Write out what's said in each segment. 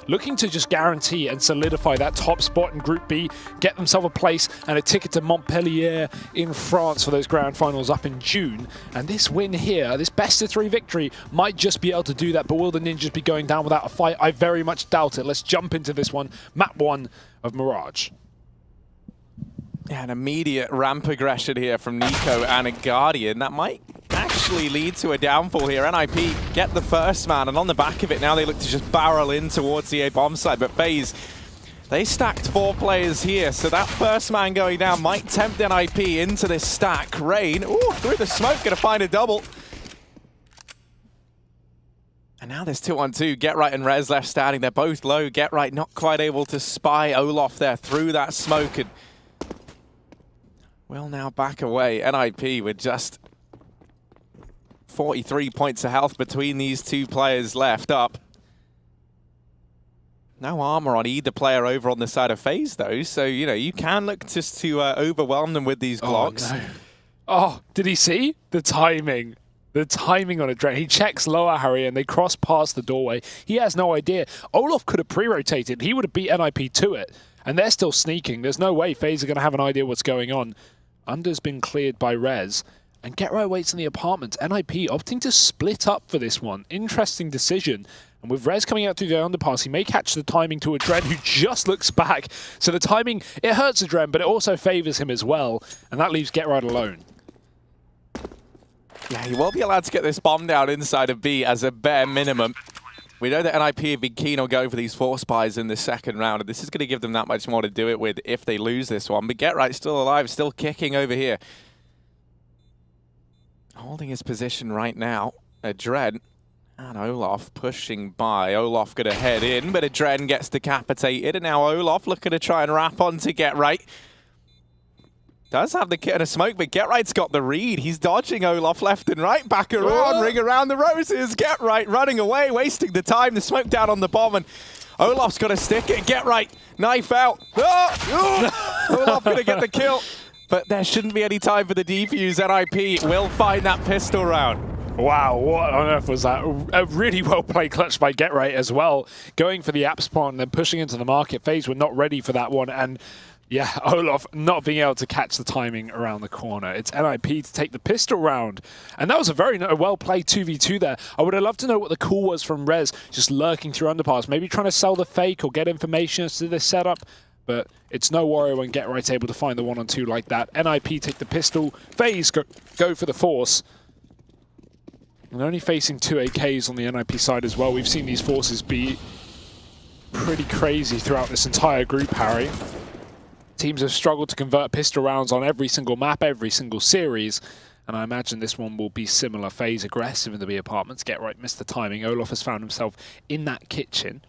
looking to just guarantee and solidify that top spot in Group B, get themselves a place and a ticket to Montpellier in France for those grand finals up in June. And this win here, this best-of-3 victory, might just be able to do that. But will the Ninjas be going down without a fight? I very much doubt it. Let's jump into this one. Map 1 of Mirage. Yeah, an immediate ramp aggression here from Nico and a Guardian. That might actually lead to a downfall here. NiP get the first man, and on the back of it, now they look to just barrel in towards the A bomb side. But FaZe, they stacked 4 players here, so that first man going down might tempt NiP into this stack. Rain, ooh, through the smoke, gonna find a double. And now there's 2-on-2. GetRight and Rez left standing. They're both low. GetRight not quite able to spy Olof there through that smoke, and will now back away. NiP with just 43 points of health between these 2 players left up. No armor on either player over on the side of FaZe, though, so, you know, you can look just to overwhelm them with these Glocks. Oh, no. Oh, did he see? The timing. The timing on a Dren. He checks lower, Harry, and they cross past the doorway. He has no idea. Olof could have pre-rotated. He would have beat NiP to it. And they're still sneaking. There's no way FaZe are going to have an idea what's going on. Under's been cleared by Rez. And GetRight waits in the apartment. NiP opting to split up for this one. Interesting decision. And with Rez coming out through the underpass, he may catch the timing to Adren, who just looks back. So the timing, it hurts Adren, but it also favors him as well. And that leaves GetRight alone. Yeah, he will be allowed to get this bomb down inside of B as a bare minimum. We know that NiP have been keen on going for these 4 spies in the second round, and this is going to give them that much more to do it with if they lose this one. But GetRight still alive, still kicking over here. Holding his position right now. Adren and Olof pushing by. Olof going to head in, but Adren gets decapitated, and now Olof looking to try and wrap on to GetRight. Does have the kit and a smoke, but GetRight's got the read. He's dodging Olof left and right, back around, ring around the roses. GetRight running away, wasting the time. The smoke down on the bomb, and Olof's got to stick it. GetRight, knife out. Oh! Olof going to get the kill, but there shouldn't be any time for the defuse. NiP will find that pistol round. Wow, what on earth was that? A really well-played clutch by GetRight as well. Going for the app spawn and then pushing into the market. FaZe were not ready for that one, and yeah, Olof not being able to catch the timing around the corner. It's NiP to take the pistol round. And that was a very well-played 2v2 there. I would have loved to know what the call was from Rez, just lurking through underpass, maybe trying to sell the fake or get information as to this setup. But it's no worry when GetRight's able to find the 1-on-2 like that. NiP take the pistol, FaZe go for the force. And only facing 2 AKs on the NiP side as well. We've seen these forces be pretty crazy throughout this entire group, Harry. Teams have struggled to convert pistol rounds on every single map, every single series, and I imagine this one will be similar. FaZe aggressive in the B apartments. GetRight missed the timing. Olof has found himself in that kitchen,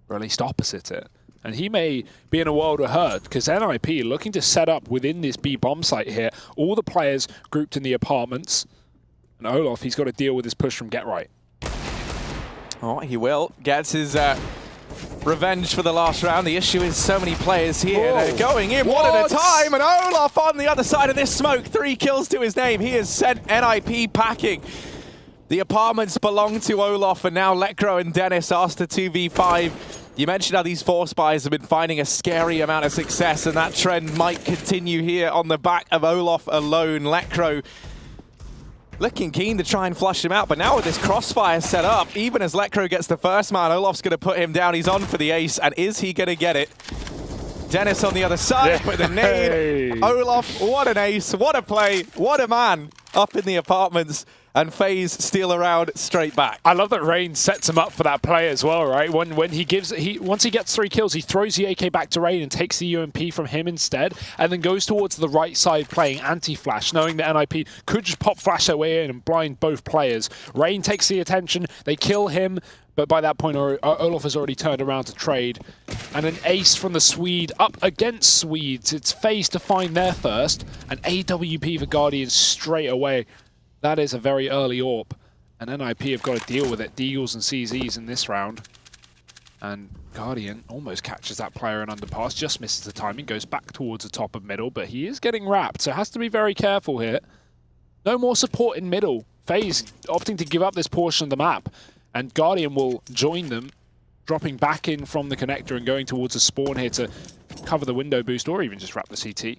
or at least opposite it. And he may be in a world of hurt, because NiP looking to set up within this B bomb site here. All the players grouped in the apartments. And Olof, he's got to deal with this push from GetRight. Oh, he will. Gets his revenge for the last round. The issue is so many players here. They're going in one at a time, and Olof on the other side of this smoke. 3 kills to his name. He has sent NiP packing. The apartments belong to Olof, and now Lekro and Dennis asked to 2v5. You mentioned how these 4 spies have been finding a scary amount of success, and that trend might continue here on the back of Olof alone. Lekro looking keen to try and flush him out, but now with this crossfire set up, even as Lekro gets the first man, Olof's going to put him down. He's on for the ace, and is he going to get it? Dennis on the other side with the nade. Olof, what an ace, what a play, what a man up in the apartments. And FaZe steal around straight back. I love that Rain sets him up for that play as well, right? When once he gets 3 kills, he throws the AK back to Rain and takes the UMP from him instead, and then goes towards the right side playing anti-flash, knowing that NiP could just pop flash their way in and blind both players. Rain takes the attention, they kill him, but by that point, Olof has already turned around to trade. And an ace from the Swede up against Swedes. It's FaZe to find their first, and AWP for Guardians straight away. That is a very early AWP, and NiP have got to deal with it. Deagles and CZs in this round. And Guardian almost catches that player in underpass, just misses the timing, goes back towards the top of middle, but he is getting wrapped, so has to be very careful here. No more support in middle. FaZe opting to give up this portion of the map, and Guardian will join them, dropping back in from the connector and going towards a spawn here to cover the window boost or even just wrap the CT.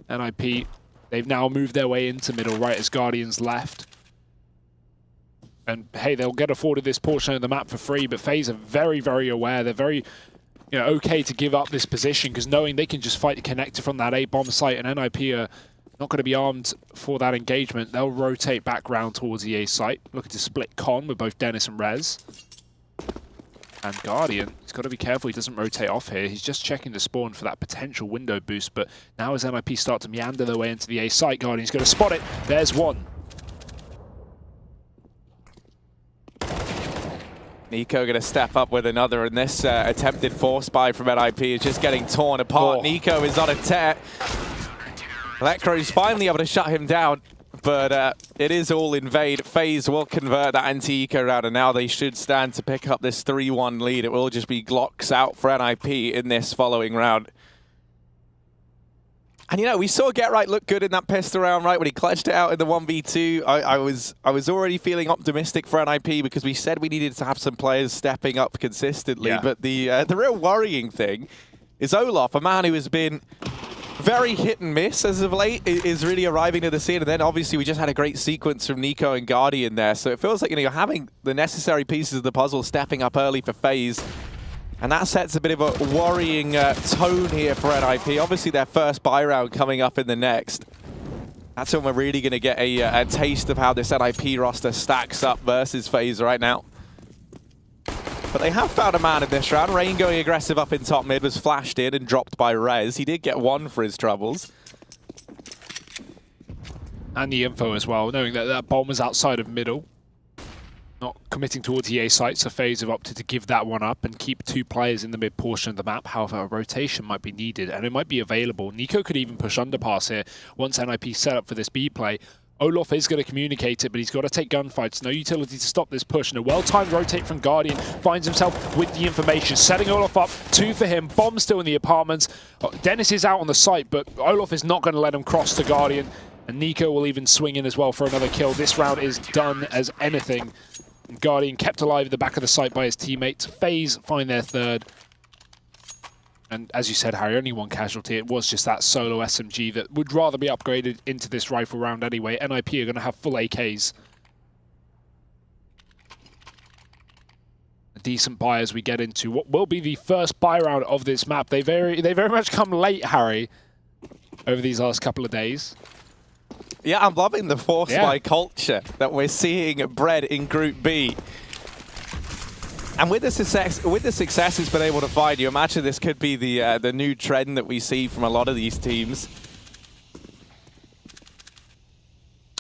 NiP, they've now moved their way into middle right as Guardians left. And hey, they'll get afforded this portion of the map for free, but FaZe are very, very aware. They're very okay to give up this position because knowing they can just fight the connector from that A bomb site, and NiP are not going to be armed for that engagement. They'll rotate back round towards the A site, looking to split con with both Dennis and Rez. And Guardian, he's got to be careful he doesn't rotate off here. He's just checking the spawn for that potential window boost, but now as NiP start to meander their way into the A site, Guardian's going to spot it. There's one. NiKo going to step up with another, and this attempted force buy from NiP is just getting torn apart. NiKo is on a tear. Electro's finally able to shut him down, but it is all in vain. FaZe will convert that anti-eco round, and now they should stand to pick up this 3-1 lead. It will just be Glocks out for NiP in this following round. And we saw Get Right look good in that pistol round, right, when he clutched it out in the 1v2. I was already feeling optimistic for NiP because we said we needed to have some players stepping up consistently. Yeah. But the real worrying thing is Olof, a man who has been very hit and miss as of late, is really arriving to the scene. And then obviously we just had a great sequence from NiKo and Guardian there. So it feels like you're having the necessary pieces of the puzzle stepping up early for FaZe. And that sets a bit of a worrying tone here for NiP. Obviously their first buy round coming up in the next. That's when we're really going to get a taste of how this NiP roster stacks up versus FaZe right now. But they have found a man in this round. Rain going aggressive up in top mid was flashed in and dropped by Rez. He did get one for his troubles. And the info as well, knowing that that bomb was outside of middle. Not committing towards the A site, so FaZe have opted to give that one up and keep 2 players in the mid portion of the map. However, a rotation might be needed, and it might be available. NiKo could even push underpass here once NiP set up for this B play. Olof is going to communicate it, but he's got to take gunfights. No utility to stop this push, and a well-timed rotate from Guardian finds himself with the information, setting Olof up. 2 for him. Bomb still in the apartments. Dennis is out on the site, but Olof is not going to let him cross to Guardian, and NiKo will even swing in as well for another kill. This round is done as anything. Guardian kept alive at the back of the site by his teammates. FaZe find their third. And as you said, Harry, only one casualty. It was just that solo SMG that would rather be upgraded into this rifle round anyway. NiP are going to have full AKs. A decent buy as we get into what will be the first buy round of this map. They very much come late, Harry, over these last couple of days. Yeah, I'm loving the force buy culture that we're seeing bred in Group B. And with the success it's been able to find, you imagine this could be the new trend that we see from a lot of these teams.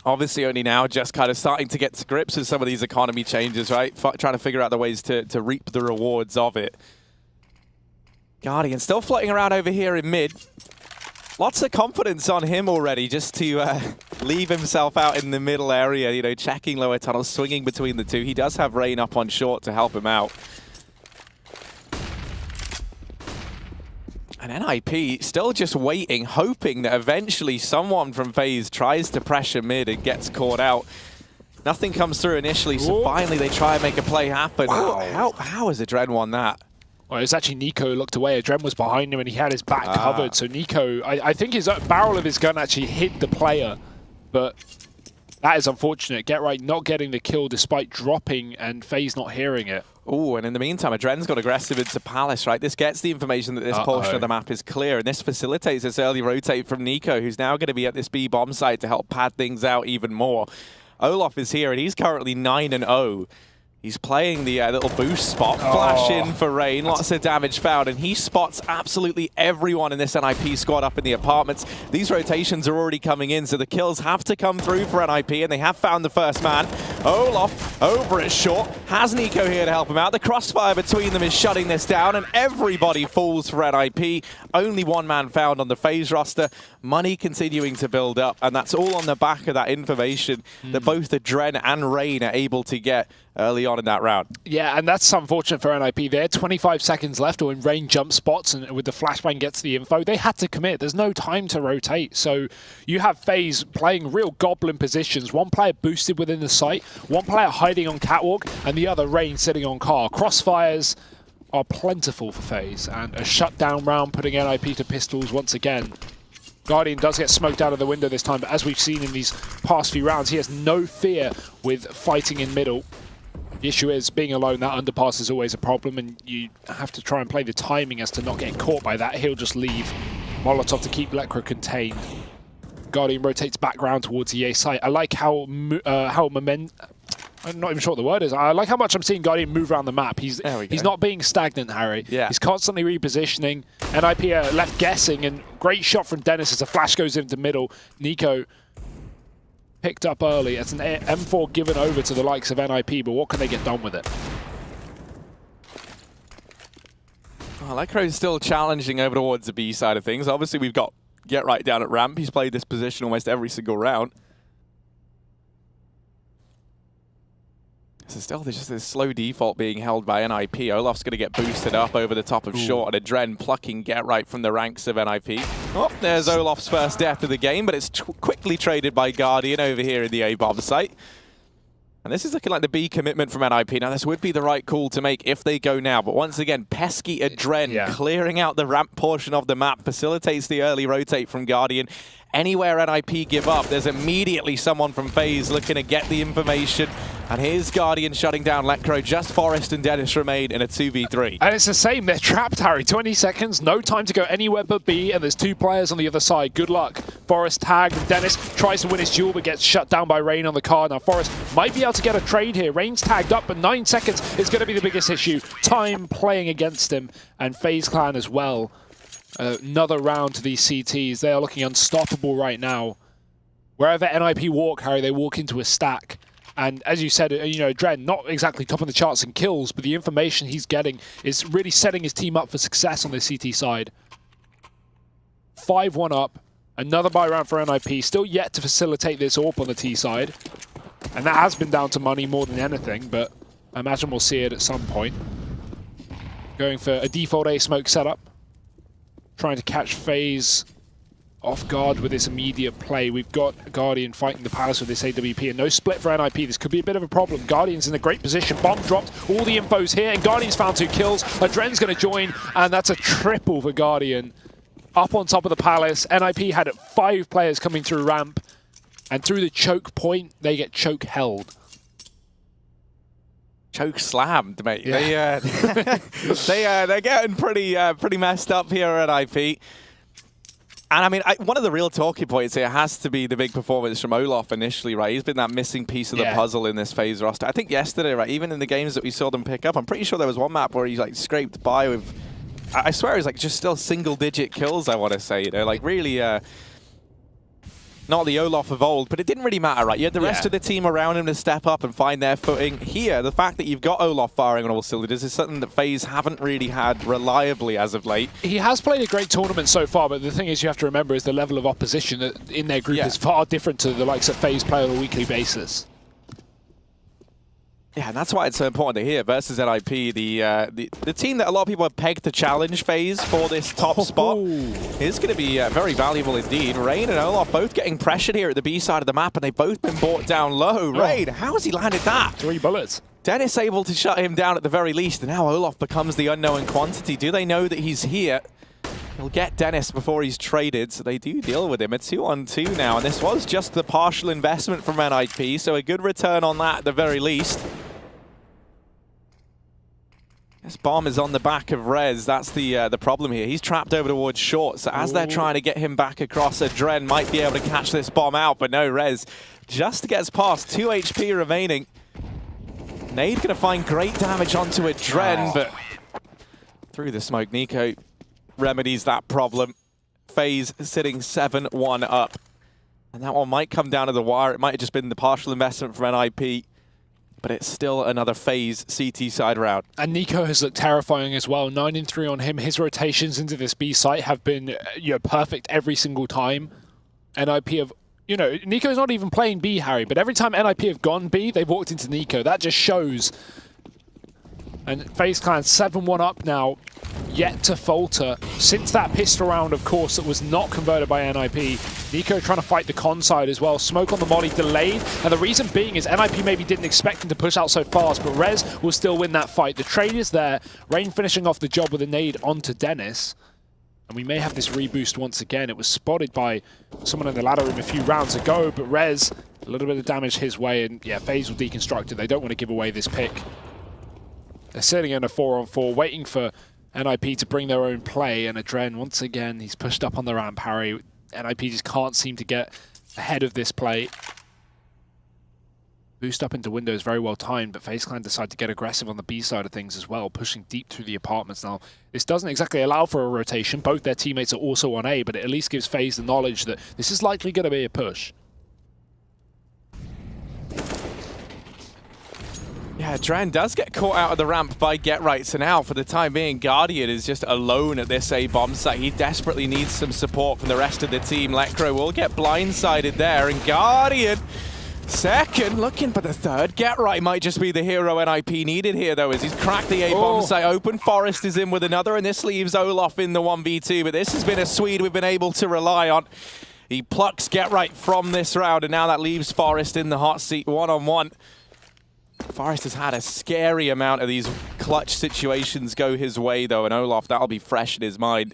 Obviously only now just kind of starting to get to grips with some of these economy changes, right? Trying to figure out the ways to reap the rewards of it. Guardian still floating around over here in mid. Lots of confidence on him already, just to leave himself out in the middle area, checking lower tunnels, swinging between the 2. He does have Rain up on short to help him out. And NiP still just waiting, hoping that eventually someone from FaZe tries to pressure mid and gets caught out. Nothing comes through initially, so finally they try and make a play happen. Wow. How has Adren won that? Well, it was actually NiKo who looked away. Adren was behind him and he had his back covered. So NiKo, I think his barrel of his gun actually hit the player. But that is unfortunate. Get Right not getting the kill despite dropping and FaZe not hearing it. Oh, and in the meantime, Adren's got aggressive into Palace, right? This gets the information that this portion of the map is clear, and this facilitates this early rotate from NiKo, who's now going to be at this B bomb site to help pad things out even more. Olof is here, and he's currently 9-0. He's playing the little boost spot, flash in for Rain, lots of damage found, and he spots absolutely everyone in this NiP squad up in the apartments. These rotations are already coming in, so the kills have to come through for NiP, and they have found the first man. Olof over at short, has NiKo here to help him out. The crossfire between them is shutting this down, and everybody falls for NiP. Only one man found on the FaZe roster. Money continuing to build up, and that's all on the back of that information that both Adren and Rain are able to get early on in that round. Yeah, and that's unfortunate for NiP there. 25 seconds left, or when Rain jump spots and with the flashbang gets the info, they had to commit. There's no time to rotate. So you have FaZe playing real goblin positions. One player boosted within the site, one player hiding on catwalk, and the other Rain sitting on car. Crossfires are plentiful for FaZe, and a shutdown round putting NiP to pistols once again. Guardian does get smoked out of the window this time, but as we've seen in these past few rounds, he has no fear with fighting in middle. The issue is, being alone, that underpass is always a problem, and you have to try and play the timing as to not getting caught by that. He'll just leave Molotov to keep Lekr0 contained. Guardian rotates back round towards the A site. I like how I'm not even sure what the word is. I like how much I'm seeing Guardian move around the map. He's not being stagnant, Harry. Yeah. He's constantly repositioning. NiP are left guessing, and great shot from Dennis as a flash goes into middle. Nico picked up early. It's an M4 given over to the likes of NiP, but what can they get done with it? Well, Lekr0 is still challenging over towards the B side of things. Obviously, we've got Get Right down at ramp. He's played this position almost every single round. So still, there's just this slow default being held by NiP. Olaf's going to get boosted up over the top of short, and Adren plucking Get Right from the ranks of NiP. Oh, there's Olaf's first death of the game, but it's quickly traded by Guardian over here in the A-bomb site. And this is looking like the B commitment from NiP. Now, this would be the right call to make if they go now. But once again, pesky Adren clearing out the ramp portion of the map facilitates the early rotate from Guardian. Anywhere NiP give up, there's immediately someone from FaZe looking to get the information. And here's Guardian shutting down Lekr0. Just Forest and Dennis remain in a 2v3. And it's the same. They're trapped, Harry. 20 seconds. No time to go anywhere but B. And there's two players on the other side. Good luck. Forest tagged. Dennis tries to win his duel, but gets shut down by Rain on the card. Now, Forest might be able to get a trade here. Rain's tagged up, but 9 seconds is going to be the biggest issue. Time playing against him. And FaZe Clan as well. Another round to these CTs. They are looking unstoppable right now. Wherever NiP walk, Harry, they walk into a stack. And as you said, you know, Dren, not exactly top of the charts in kills, but the information he's getting is really setting his team up for success on the CT side. 5-1 up. Another buy round for NiP. Still yet to facilitate this AWP on the T side. And that has been down to money more than anything, but I imagine we'll see it at some point. Going for a default A smoke setup. Trying to catch FaZe off guard with this immediate play. We've got Guardian fighting the Palace with this AWP, and no split for NiP. This could be a bit of a problem. Guardian's in a great position. Bomb dropped. All the info's here, and Guardian's found 2 kills. Adren's going to join, and that's a triple for Guardian. Up on top of the Palace. NiP had 5 players coming through ramp, and through the choke point, they get choke held. Choke slammed, mate. Yeah. They're getting pretty messed up here at NiP. And I mean, one of the real talking points here has to be the big performance from Olaf initially, right? He's been that missing piece of the puzzle in this FaZe roster. I think yesterday, right, even in the games that we saw them pick up, I'm pretty sure there was one map where he like scraped by with, I swear it was like just still single-digit kills, I want to say, you know, like really, not the Olaf of old, but it didn't really matter, right? You had the rest of the team around him to step up and find their footing. Here, the fact that you've got Olaf firing on all cylinders is something that FaZe haven't really had reliably as of late. He has played a great tournament so far, but the thing is you have to remember is the level of opposition in their group is far different to the likes of FaZe play on a weekly basis. Yeah, and that's why it's so important to hear versus NiP, the team that a lot of people have pegged to challenge FaZe for this top spot is going to be very valuable indeed. Rain and Olaf both getting pressured here at the B side of the map, and they've both been brought down low. Rain, how has he landed that? 3 bullets. Dennis able to shut him down at the very least, and now Olaf becomes the unknown quantity. Do they know that he's here? He'll get Dennis before he's traded, so they do deal with him. A 2-on-2 now, and this was just the partial investment from NiP, so a good return on that at the very least. This bomb is on the back of Rez. That's the problem here. He's trapped over towards short, so as they're trying to get him back across, Adren might be able to catch this bomb out, but no, Rez just gets past. 2 HP remaining. Nade going to find great damage onto Adren, but through the smoke, Nico remedies that problem. FaZe sitting 7-1 up. And that one might come down to the wire. It might have just been the partial investment from NiP. But it's still another FaZe CT side round. And Nico has looked terrifying as well. 9-3 on him. His rotations into this B site have been perfect every single time. NiP have, Nico's not even playing B, Harry, but every time NiP have gone B, they've walked into Nico. That just shows. And FaZe Clan 7-1 up now. yet to falter. Since that pistol round, of course, that was not converted by NiP. NiKo trying to fight the con side as well. Smoke on the molly delayed, and the reason being is NiP maybe didn't expect him to push out so fast, but Rez will still win that fight. The trade is there. Rain finishing off the job with a nade onto Dennis. And we may have this reboost once again. It was spotted by someone in the ladder room a few rounds ago, but Rez, a little bit of damage his way, and yeah, FaZe will deconstruct it. They don't want to give away this pick. They're sitting in a 4-on-4, waiting for NiP to bring their own play, and Adren, once again, he's pushed up on the ramp, Harry. NiP just can't seem to get ahead of this play. Boost up into window is very well timed, but FaZe Clan decide to get aggressive on the B side of things as well, pushing deep through the apartments. Now, this doesn't exactly allow for a rotation. Both their teammates are also on A, but it at least gives FaZe the knowledge that this is likely going to be a push. Yeah, Dren does get caught out of the ramp by Get Right, so now, for the time being, Guardian is just alone at this A bomb site. He desperately needs some support from the rest of the team. Lekro will get blindsided there, and Guardian, second, looking for the third. Get Right might just be the hero NiP needed here, though, as he's cracked the A bomb site open. Forest is in with another, and this leaves Olof in the 1v2, but this has been a Swede we've been able to rely on. He plucks Get Right from this round, and now that leaves Forest in the hot seat, one-on-one. Forest has had a scary amount of these clutch situations go his way, though, and Olof, that'll be fresh in his mind.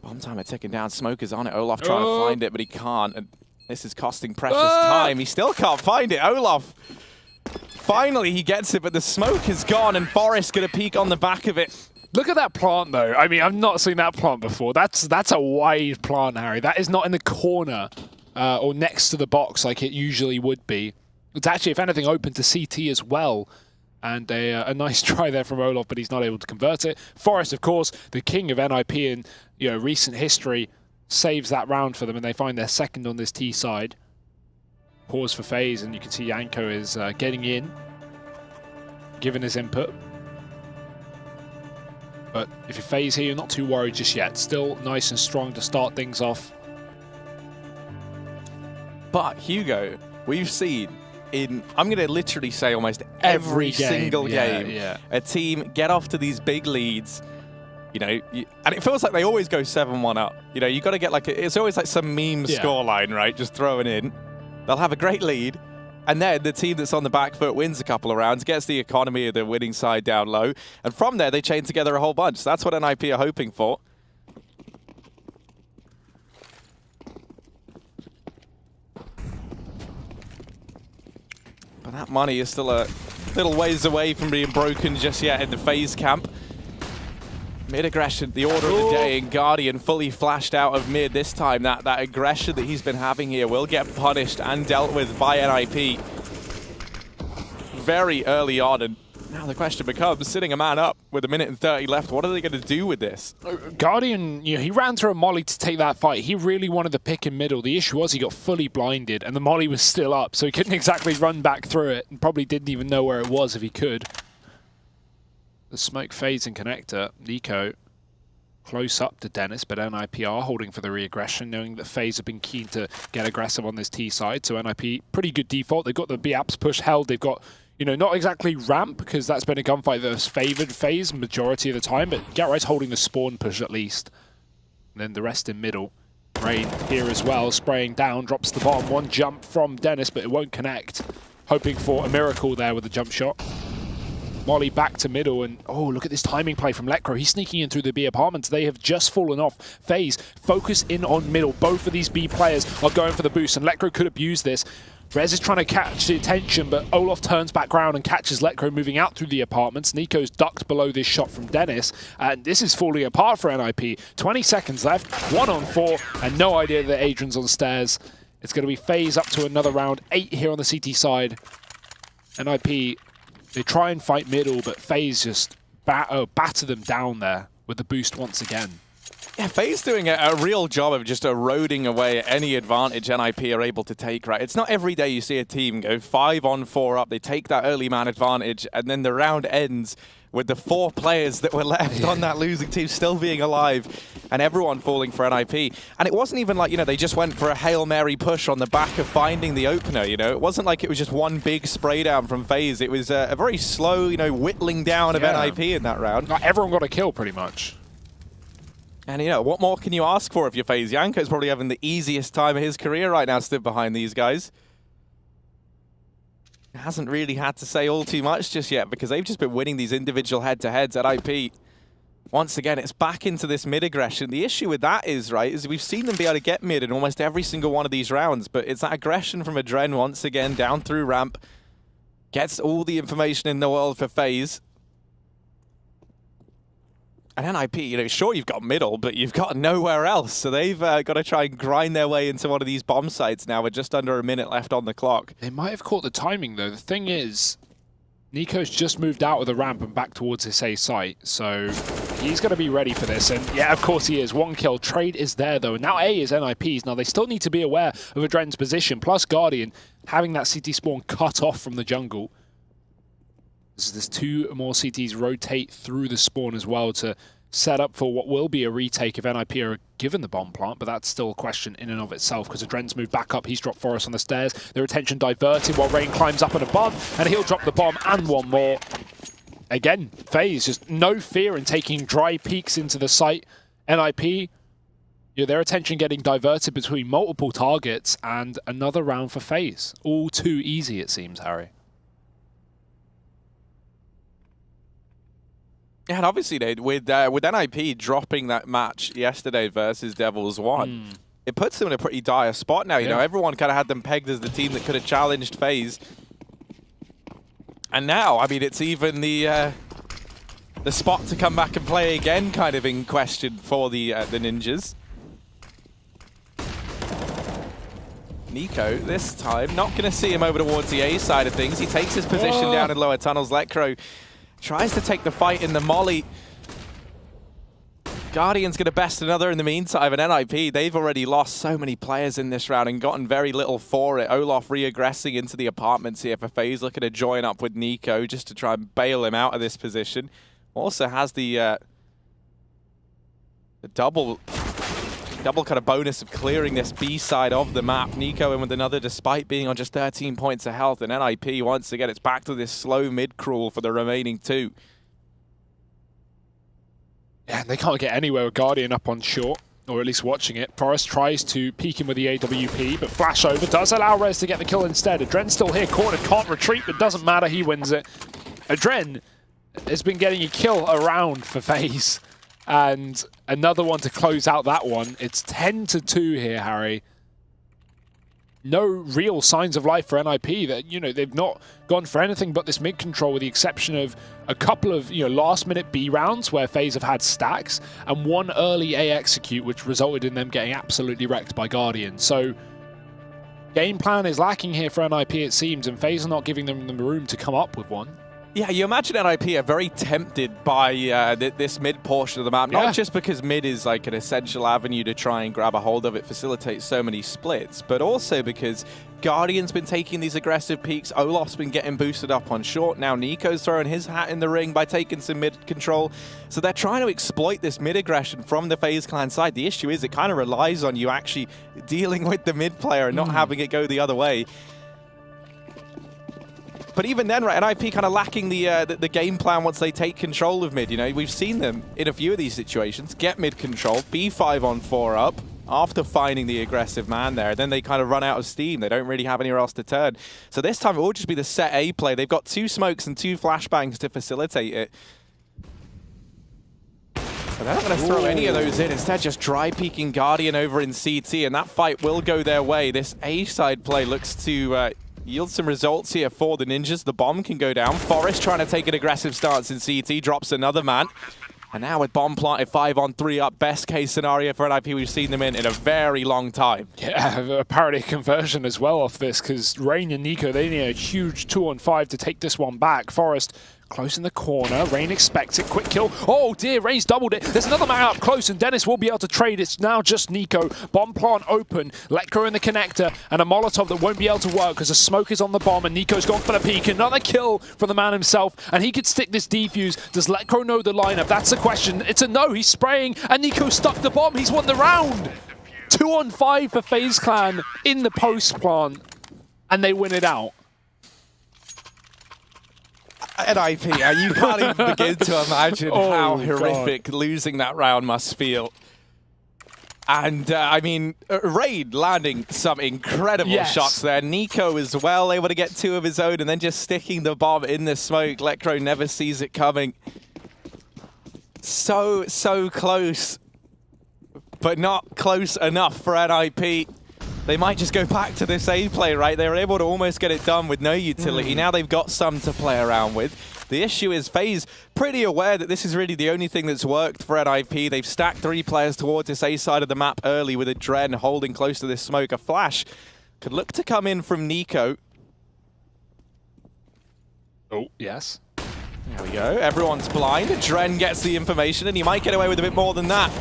Bomb timer ticking down, Smoke is on it. Olof trying to find it, but he can't, and this is costing precious time. He still can't find it. Olof, finally he gets it, but the smoke is gone, and Forest gonna peek on the back of it. Look at that plant, though. I mean, I've not seen that plant before. That's a wide plant, Harry. That is not in the corner or next to the box like it usually would be. It's actually, if anything, open to CT as well. And a nice try there from Olof, but he's not able to convert it. Forest, of course, the king of NiP in recent history, saves that round for them, and they find their second on this T side. Pause for FaZe, and you can see Yanko is getting in, giving his input. But if you're FaZe here, you're not too worried just yet. Still nice and strong to start things off. But Hugo, we've seen in, I'm going to literally say almost every single game, a team get off to these big leads, and it feels like they always go 7-1 up. You got to get it's always like some meme scoreline, right? Just throwing in. They'll have a great lead, and then the team that's on the back foot wins a couple of rounds, gets the economy of the winning side down low, and from there they chain together a whole bunch. So that's what NiP are hoping for. But that money is still a little ways away from being broken just yet in the FaZe camp. Mid aggression, the order of the day, and Guardian fully flashed out of mid this time. That aggression that he's been having here will get punished and dealt with by NiP very early on. And now the question becomes, sitting a man up with 1 minute and 30 left, what are they going to do with this? Guardian, he ran through a molly to take that fight. He really wanted the pick in middle. The issue was he got fully blinded, and the molly was still up, so he couldn't exactly run back through it, and probably didn't even know where it was if he could. The smoke fades in connector. NiKo close up to Dennis, but NiP are holding for the re-aggression, knowing that FaZe have been keen to get aggressive on this T side. So NiP, pretty good default. They've got the B-Apps push held. They've got, not exactly ramp, because that's been a gunfight that has favored FaZe majority of the time, but Get Right's holding the spawn push at least. And then the rest in middle. Rain here as well, spraying down, drops the bomb. One jump from Dennis, but it won't connect. Hoping for a miracle there with a jump shot. Molly back to middle, and look at this timing play from Lekro. He's sneaking in through the B apartments. They have just fallen off. FaZe focus in on middle. Both of these B players are going for the boost, and Lekro could abuse this. Rez is trying to catch the attention, but Olof turns back round and catches Lekro moving out through the apartments. NiKo's ducked below this shot from Dennis, and this is falling apart for NiP. 20 seconds left, 1-on-4, and no idea that Adrian's on the stairs. It's going to be FaZe up to another round, 8 here on the CT side. NiP, they try and fight middle, but FaZe just batter them down there with the boost once again. Yeah, FaZe doing a real job of just eroding away any advantage NiP are able to take, right? It's not every day you see a team go 5-on-4 up, they take that early man advantage, and then the round ends with the 4 players that were left on that losing team still being alive. and everyone falling for NiP. And it wasn't even like, you know, they just went for a Hail Mary push on the back of finding the opener, you know? It wasn't like it was just one big spray down from FaZe. It was a very slow, you know, whittling down of NiP in that round. Like, everyone got a kill, pretty much. And, you know, what more can you ask for if you're FaZe? Yanko's probably having the easiest time of his career right now, stood behind these guys. Hasn't really had to say all too much just yet because they've just been winning these individual head-to-heads at NiP. Once again, it's back into this mid-aggression. The issue with that is, right, is we've seen them be able to get mid in almost every single one of these rounds, but it's that aggression from Adren once again down through ramp. Gets all the information in the world for FaZe. And NiP, you know, sure you've got middle, but you've got nowhere else. So they've got to try and grind their way into one of these bomb sites now with just under a minute left on the clock. They might have caught the timing, though. The thing is, Nico's just moved out of the ramp and back towards his A site, so he's going to be ready for this. And yeah, of course he is. One kill. Trade is there, though. Now A is NiP's. Now they still need to be aware of Adren's position, plus Guardian having that CT spawn cut off from the jungle. There's two more CTs rotate through the spawn as well to set up for what will be a retake if NiP are given the bomb plant, but that's still a question in and of itself because Adren's moved back up. He's dropped Forest on the stairs. Their attention diverted while Rain climbs up and above, and he'll drop the bomb and one more. Again, FaZe, just no fear in taking dry peeks into the site. NiP, you know, their attention getting diverted between multiple targets, and another round for FaZe. All too easy, it seems, Harry. Yeah, and obviously, with NiP dropping that match yesterday versus Devils 1, it puts them in a pretty dire spot now. You know, everyone kind of had them pegged as the team that could have challenged FaZe. And now, I mean, it's even the spot to come back and play again kind of in question for the Ninjas. Nico, this time, not going to see him over towards the A side of things. He takes his position down in lower tunnels. Lecro tries to take the fight in the molly. Guardian's going to best another in the meantime, and NiP, they've already lost so many players in this round and gotten very little for it. Olof re-aggressing into the apartments here for FaZe, looking to join up with Nico just to try and bail him out of this position. Also has the double kind of bonus of clearing this B side of the map. Nico in with another despite being on just 13 points of health, and NiP, once again, it's back to this slow mid-crawl for the remaining two. Yeah, they can't get anywhere with Guardian up on short, or at least watching it. Forest tries to peek him with the AWP, but flash over does allow Rez to get the kill instead. Adren's still here, cornered, can't retreat, but doesn't matter, he wins it. Adren has been getting a kill around for FaZe, and another one to close out that one. It's 10-2 here, Harry. No real signs of life for NiP. That, you know, they've not gone for anything but this mid control, with the exception of a couple of, you know, last-minute B rounds where FaZe have had stacks, and one early A execute, which resulted in them getting absolutely wrecked by Guardian. So game plan is lacking here for NiP, it seems, and FaZe are not giving them the room to come up with one. Yeah, you imagine NiP are very tempted by this mid portion of the map, not just because mid is like an essential avenue to try and grab a hold of, it facilitates so many splits, but also because Guardian's been taking these aggressive peaks, Olof's been getting boosted up on short, now Nico's throwing his hat in the ring by taking some mid control, so they're trying to exploit this mid aggression from the FaZe clan side. The issue is it kind of relies on you actually dealing with the mid player and not having it go the other way. But even then, right, NiP kind of lacking the game plan once they take control of mid. You know, we've seen them in a few of these situations get mid control, be 5-on-4 up after finding the aggressive man there. Then they kind of run out of steam. They don't really have anywhere else to turn. So this time it will just be the set A play. They've got 2 smokes and 2 flashbangs to facilitate it. So they're not going to throw any of those in. Instead, just dry peeking Guardian over in CT, and that fight will go their way. This A side play looks to yield some results here for the Ninjas. The bomb can go down. Forest trying to take an aggressive stance in CT, drops another man. And now with bomb planted 5-on-3 up, best case scenario for NiP we've seen them in a very long time. Yeah, a parity conversion as well off this, because Rain and Nico, they need a huge 2-on-5 to take this one back. Forest Close in the corner. Rain expects it. Quick kill. Oh dear, Rain's doubled it. There's another man up close, and Dennis will be able to trade. It's now just NiKo. Bomb plant open. Letko in the connector, and a Molotov that won't be able to work because the smoke is on the bomb, and NiKo's gone for the peek. Another kill from the man himself, and he could stick this defuse. Does Letko know the lineup? That's the question. It's a no. He's spraying, and NiKo stuck the bomb. He's won the round. 2 on 5 for FaZe Clan in the post plant, and they win it out. NiP, you can't even begin to imagine how horrific losing that round must feel. And, I mean, Raid landing some incredible shots there. NiKo as well, able to get 2 of his own and then just sticking the bomb in the smoke. Letko never sees it coming. So close, but not close enough for NiP. They might just go back to this A play, right? They were able to almost get it done with no utility. Now they've got some to play around with. The issue is FaZe pretty aware that this is really the only thing that's worked for NiP. They've stacked 3 players towards this A side of the map early with a Dren holding close to this smoke. A flash could look to come in from NiKo. Oh, yes. There we go. Everyone's blind. Dren gets the information, and he might get away with a bit more than that.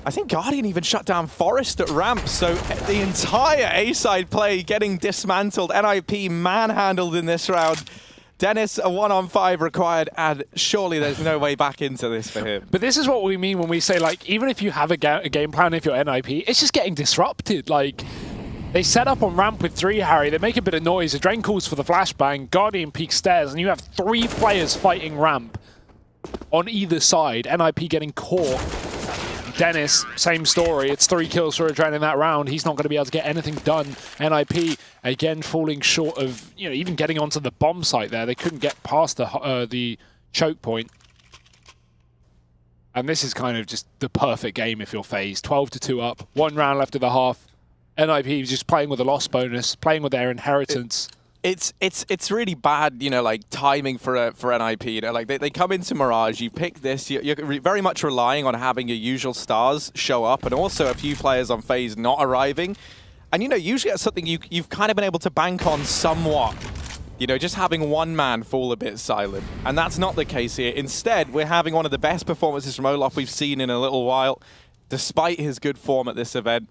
I think Guardian even shut down Forest at ramp, so the entire A-side play getting dismantled. NiP manhandled in this round. Dennis, a 1-on-5 required, and surely there's no way back into this for him. But this is what we mean when we say, like, even if you have a game plan, if you're NiP, it's just getting disrupted. Like, they set up on ramp with 3 Harry, they make a bit of noise, Adren calls for the flashbang, Guardian peeks stairs, and you have 3 players fighting ramp on either side. NiP getting caught. Dennis, same story. It's 3 kills for Adren in that round. He's not going to be able to get anything done. NiP, again, falling short of, you know, even getting onto the bomb site there. They couldn't get past the choke point. And this is kind of just the perfect game if you're FaZe. 12-2 up, 1 round left of the half. NiP is just playing with a loss bonus, playing with their inheritance. It's really bad, you know, like timing for NiP. You know, like they come into Mirage, you pick this, you're very much relying on having your usual stars show up, and also a few players on FaZe not arriving. And you know, usually that's something you've kind of been able to bank on somewhat. You know, just having one man fall a bit silent, and that's not the case here. Instead, we're having one of the best performances from Olof we've seen in a little while, despite his good form at this event.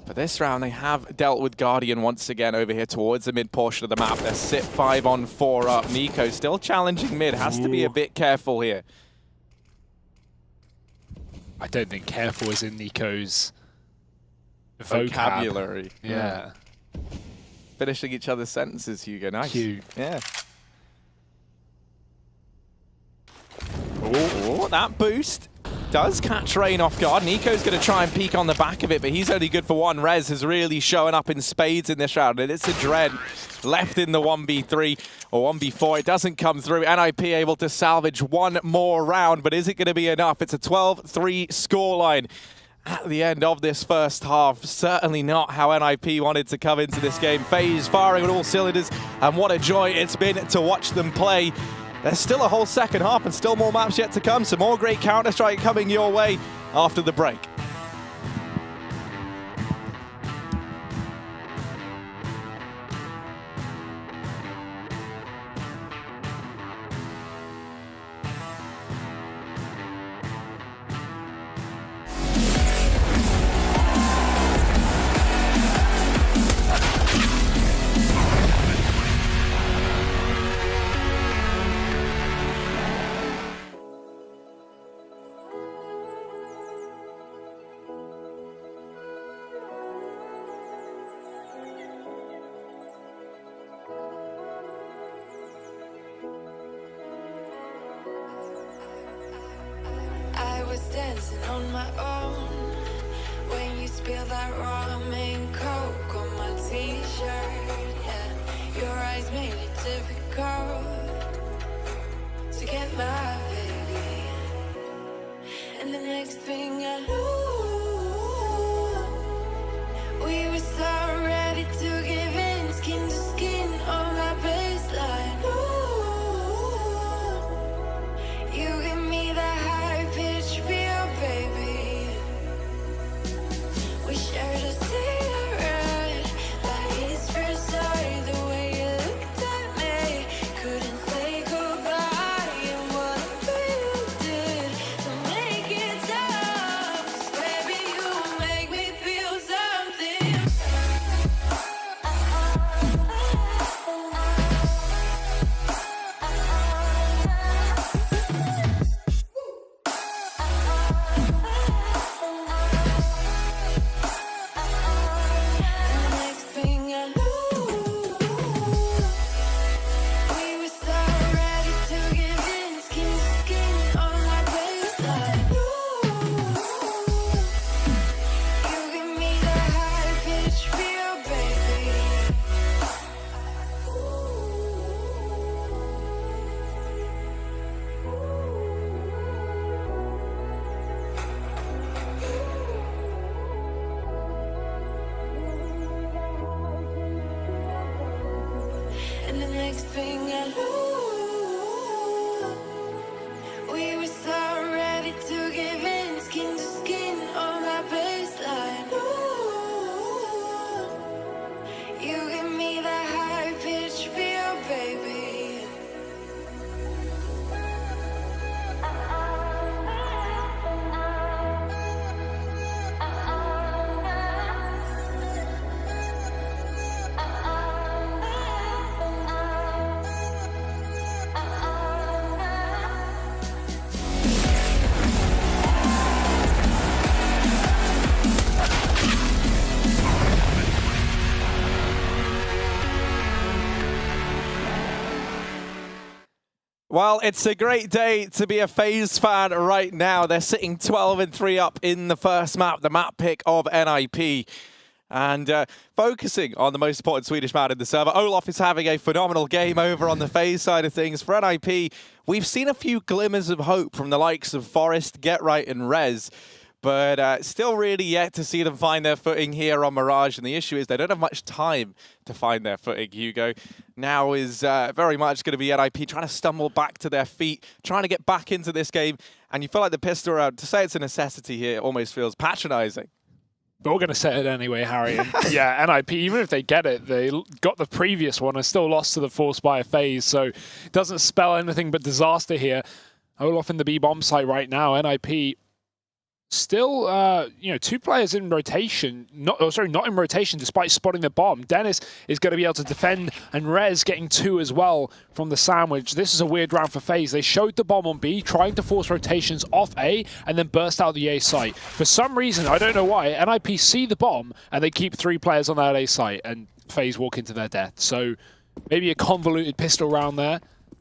For this round, they have dealt with Guardian once again over here towards the mid portion of the map. They're sit 5-on-4 up. NiKo still challenging mid. Has to be a bit careful here. I don't think careful is in NiKo's vocabulary. Yeah. Finishing each other's sentences, Hugo. Nice. Cute. Yeah. Oh, that boost does catch Rain off guard. NiKo's going to try and peek on the back of it, but he's only good for 1. Rez is really showing up in spades in this round, and it's a Dren left in the 1v3 or 1v4. It doesn't come through. NiP able to salvage 1 more round, but is it going to be enough? It's a 12-3 scoreline at the end of this first half. Certainly not how NiP wanted to come into this game. FaZe firing on all cylinders, and what a joy it's been to watch them play. There's still a whole second half and still more maps yet to come. Some more great Counter-Strike coming your way after the break. Dancing on my own when you spill that ramen coke on my t-shirt. Yeah, your eyes made it difficult to get my baby. And the next thing I knew, we were so ready to give in, skin to skin on that baseline. Ooh, you give me that high pitch feel, baby. We shared a cigarette, that is precise the way Ooh, we were so ready to give in, skin to skin on that baseline. Ooh, you give me that high pitch feel, baby. Well, it's a great day to be a FaZe fan right now. They're sitting 12-3 up in the first map, the map pick of NiP. And focusing on the most important Swedish man in the server, Olof is having a phenomenal game over on the FaZe side of things. For NiP, we've seen a few glimmers of hope from the likes of Forest, Get Right, and Rez. But still really yet to see them find their footing here on Mirage. And the issue is they don't have much time to find their footing, Hugo. Now is very much going to be NiP trying to stumble back to their feet, trying to get back into this game. And you feel like the pistol round, to say it's a necessity here, almost feels patronizing. But we're going to set it anyway, Harry. And yeah, NiP, even if they get it, they got the previous one and still lost to the Force by a FaZe. So it doesn't spell anything but disaster here. Olof in the B-bomb site right now. NiP still, you know, 2 players in rotation. Not in rotation, despite spotting the bomb. Dennis is going to be able to defend, and Rez getting 2 as well from the sandwich. This is a weird round for FaZe. They showed the bomb on B, trying to force rotations off A, and then burst out the A site. For some reason, I don't know why, NiP see the bomb, and they keep 3 players on that A site, and FaZe walk into their death. So maybe a convoluted pistol round there.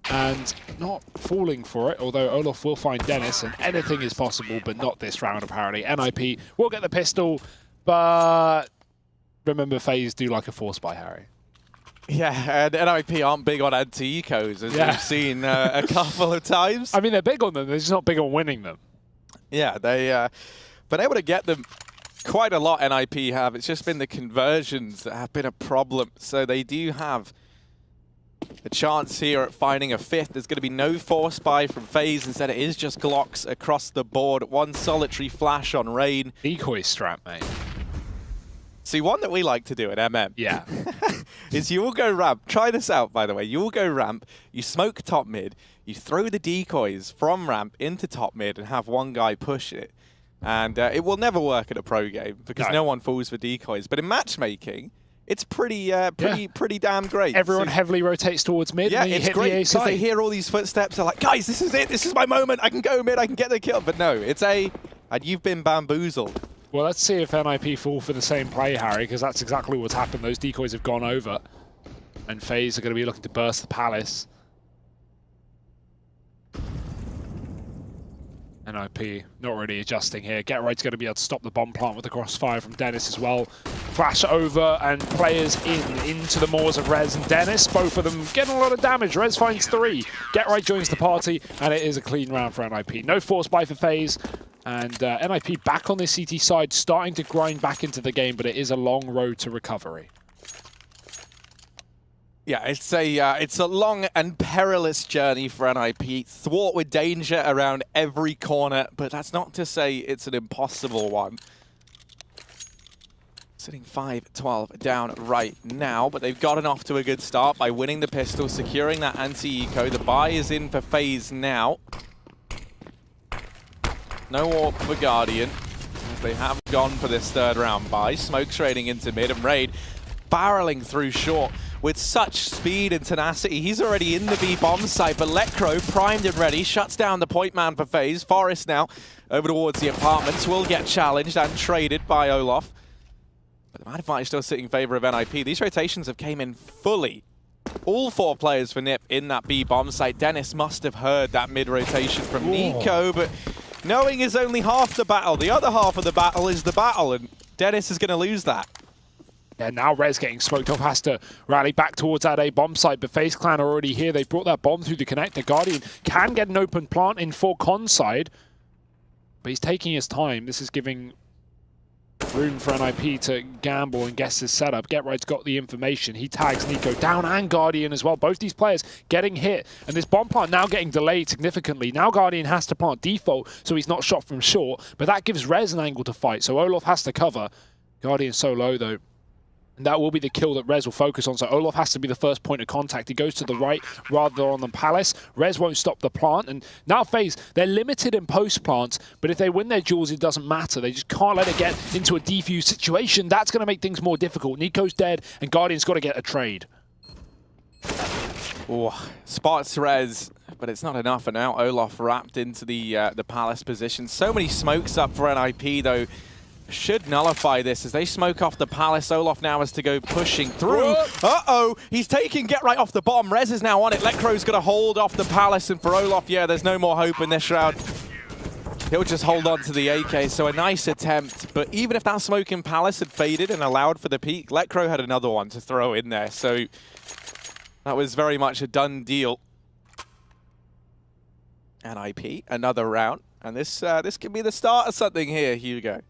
And not falling for it, although Olof will find Dennis, and anything is possible, but not this round, apparently. NiP will get the pistol, but remember, FaZe do like a force buy, Harry. Yeah, and NiP aren't big on anti-ecos, as we've seen a couple of times. I mean, they're big on them, they're just not big on winning them. Yeah, they been able to get them quite a lot, NiP have. It's just been the conversions that have been a problem. So they do have a chance here at finding a 5th. There's going to be no force buy from FaZe. Instead, it is just Glocks across the board. 1 solitary flash on Rain. Decoy strap, mate. See, one that we like to do at MM. Yeah. is you will go ramp. Try this out, by the way. You will go ramp. You smoke top mid. You throw the decoys from ramp into top mid and have one guy push it. And it will never work at a pro game because no one falls for decoys. But in matchmaking, it's pretty damn great. Everyone heavily rotates towards mid. Yeah, and it's great because they hear all these footsteps. They're like, guys, this is it. This is my moment. I can go mid. I can get the kill. But no, it's A, and you've been bamboozled. Well, let's see if NiP fall for the same play, Harry, because that's exactly what's happened. Those decoys have gone over, and FaZe are going to be looking to burst the Palace. NiP not really adjusting here. Get Right's going to be able to stop the bomb plant with the crossfire from Dennis as well. Flash over and players into the maws of Rez and Dennis. Both of them getting a lot of damage. Rez finds 3. Get Right joins the party, and it is a clean round for NiP. No force buy for FaZe, and NiP back on the CT side, starting to grind back into the game, but it is a long road to recovery. Yeah, it's a long and perilous journey for NiP. Thwart with danger around every corner, but that's not to say it's an impossible one. Sitting 5-12 down right now, but they've gotten off to a good start by winning the pistol, securing that anti-eco. The buy is in for FaZe now. No AWP for Guardian, as they have gone for this 3rd round buy. Smoke trading into mid, and Raid barreling through short with such speed and tenacity. He's already in the B-bomb site, but Lecro, primed and ready, shuts down the point man for FaZe. Forest now over towards the apartments, will get challenged and traded by Olof. But the mad advantage still sitting in favor of NiP. These rotations have came in fully. All 4 players for NiP in that B-bomb site. Dennis must have heard that mid-rotation from Nico, but knowing is only half the battle. The other half of the battle is the battle, and Dennis is going to lose that. Yeah, now Rez getting smoked off, has to rally back towards that A bomb site, but FaZe Clan are already here. They brought that bomb through the connector. Guardian can get an open plant in for con side, but he's taking his time. This is giving room for NiP to gamble and guess his setup. GetRight's got the information. He tags NiKo down and Guardian as well. Both these players getting hit. And this bomb plant now getting delayed significantly. Now Guardian has to plant default so he's not shot from short. But that gives Rez an angle to fight. So Olof has to cover. Guardian so low though. And that will be the kill that Rez will focus on. So Olof has to be the first point of contact. He goes to the right rather on the Palace. Rez won't stop the plant. And now FaZe, they're limited in post plants, but if they win their duels, it doesn't matter. They just can't let it get into a defuse situation. That's going to make things more difficult. NiKo's dead, and Guardian's got to get a trade. Oh, spots Rez, but it's not enough. And now Olof wrapped into the Palace position. So many smokes up for NiP, though. Should nullify this as they smoke off the Palace. Olof now has to go pushing through. Uh-oh, he's taking GetRight off the bomb. Rez is now on it. Lekr0's got to hold off the Palace, and for Olof, yeah, there's no more hope in this round. He'll just hold on to the AK, so a nice attempt. But even if that smoking Palace had faded and allowed for the peak, Lekr0 had another one to throw in there. So that was very much a done deal. NiP, another round. And this could be the start of something here, Hugo.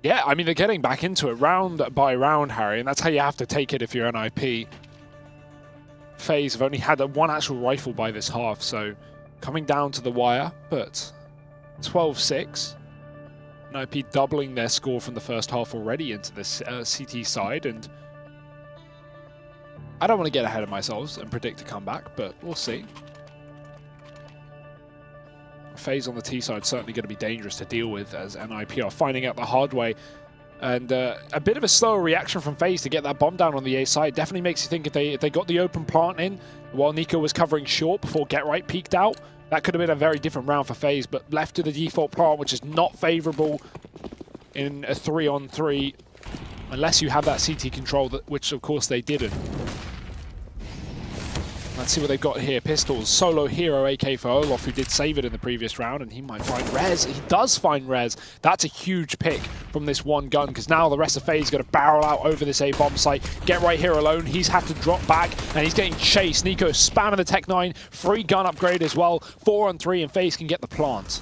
Yeah, I mean, they're getting back into it round by round, Harry, and that's how you have to take it if you're NiP. FaZe have only had one actual rifle by this half, so coming down to the wire, but 12-6. NiP doubling their score from the first half already into this CT side, and I don't want to get ahead of myself and predict a comeback, but we'll see. FaZe on the T side certainly going to be dangerous to deal with, as NiP are finding out the hard way. And a bit of a slower reaction from FaZe to get that bomb down on the A side definitely makes you think if they got the open plant in while NiKo was covering short before GetRight peeked out, that could have been a very different round for FaZe, but left to the default plant, which is not favorable in a 3-on-3 unless you have that CT control, which of course they didn't. Let's see what they've got here. Pistols, solo hero AK for Olof, who did save it in the previous round, and he might find Rez. He does find Rez. That's a huge pick from this one gun, because now the rest of FaZe is going to barrel out over this A bomb site. GetRight here alone. He's had to drop back, and he's getting chased. NiKo spamming the Tech 9. Free gun upgrade as well. 4-on-3, and FaZe can get the plant.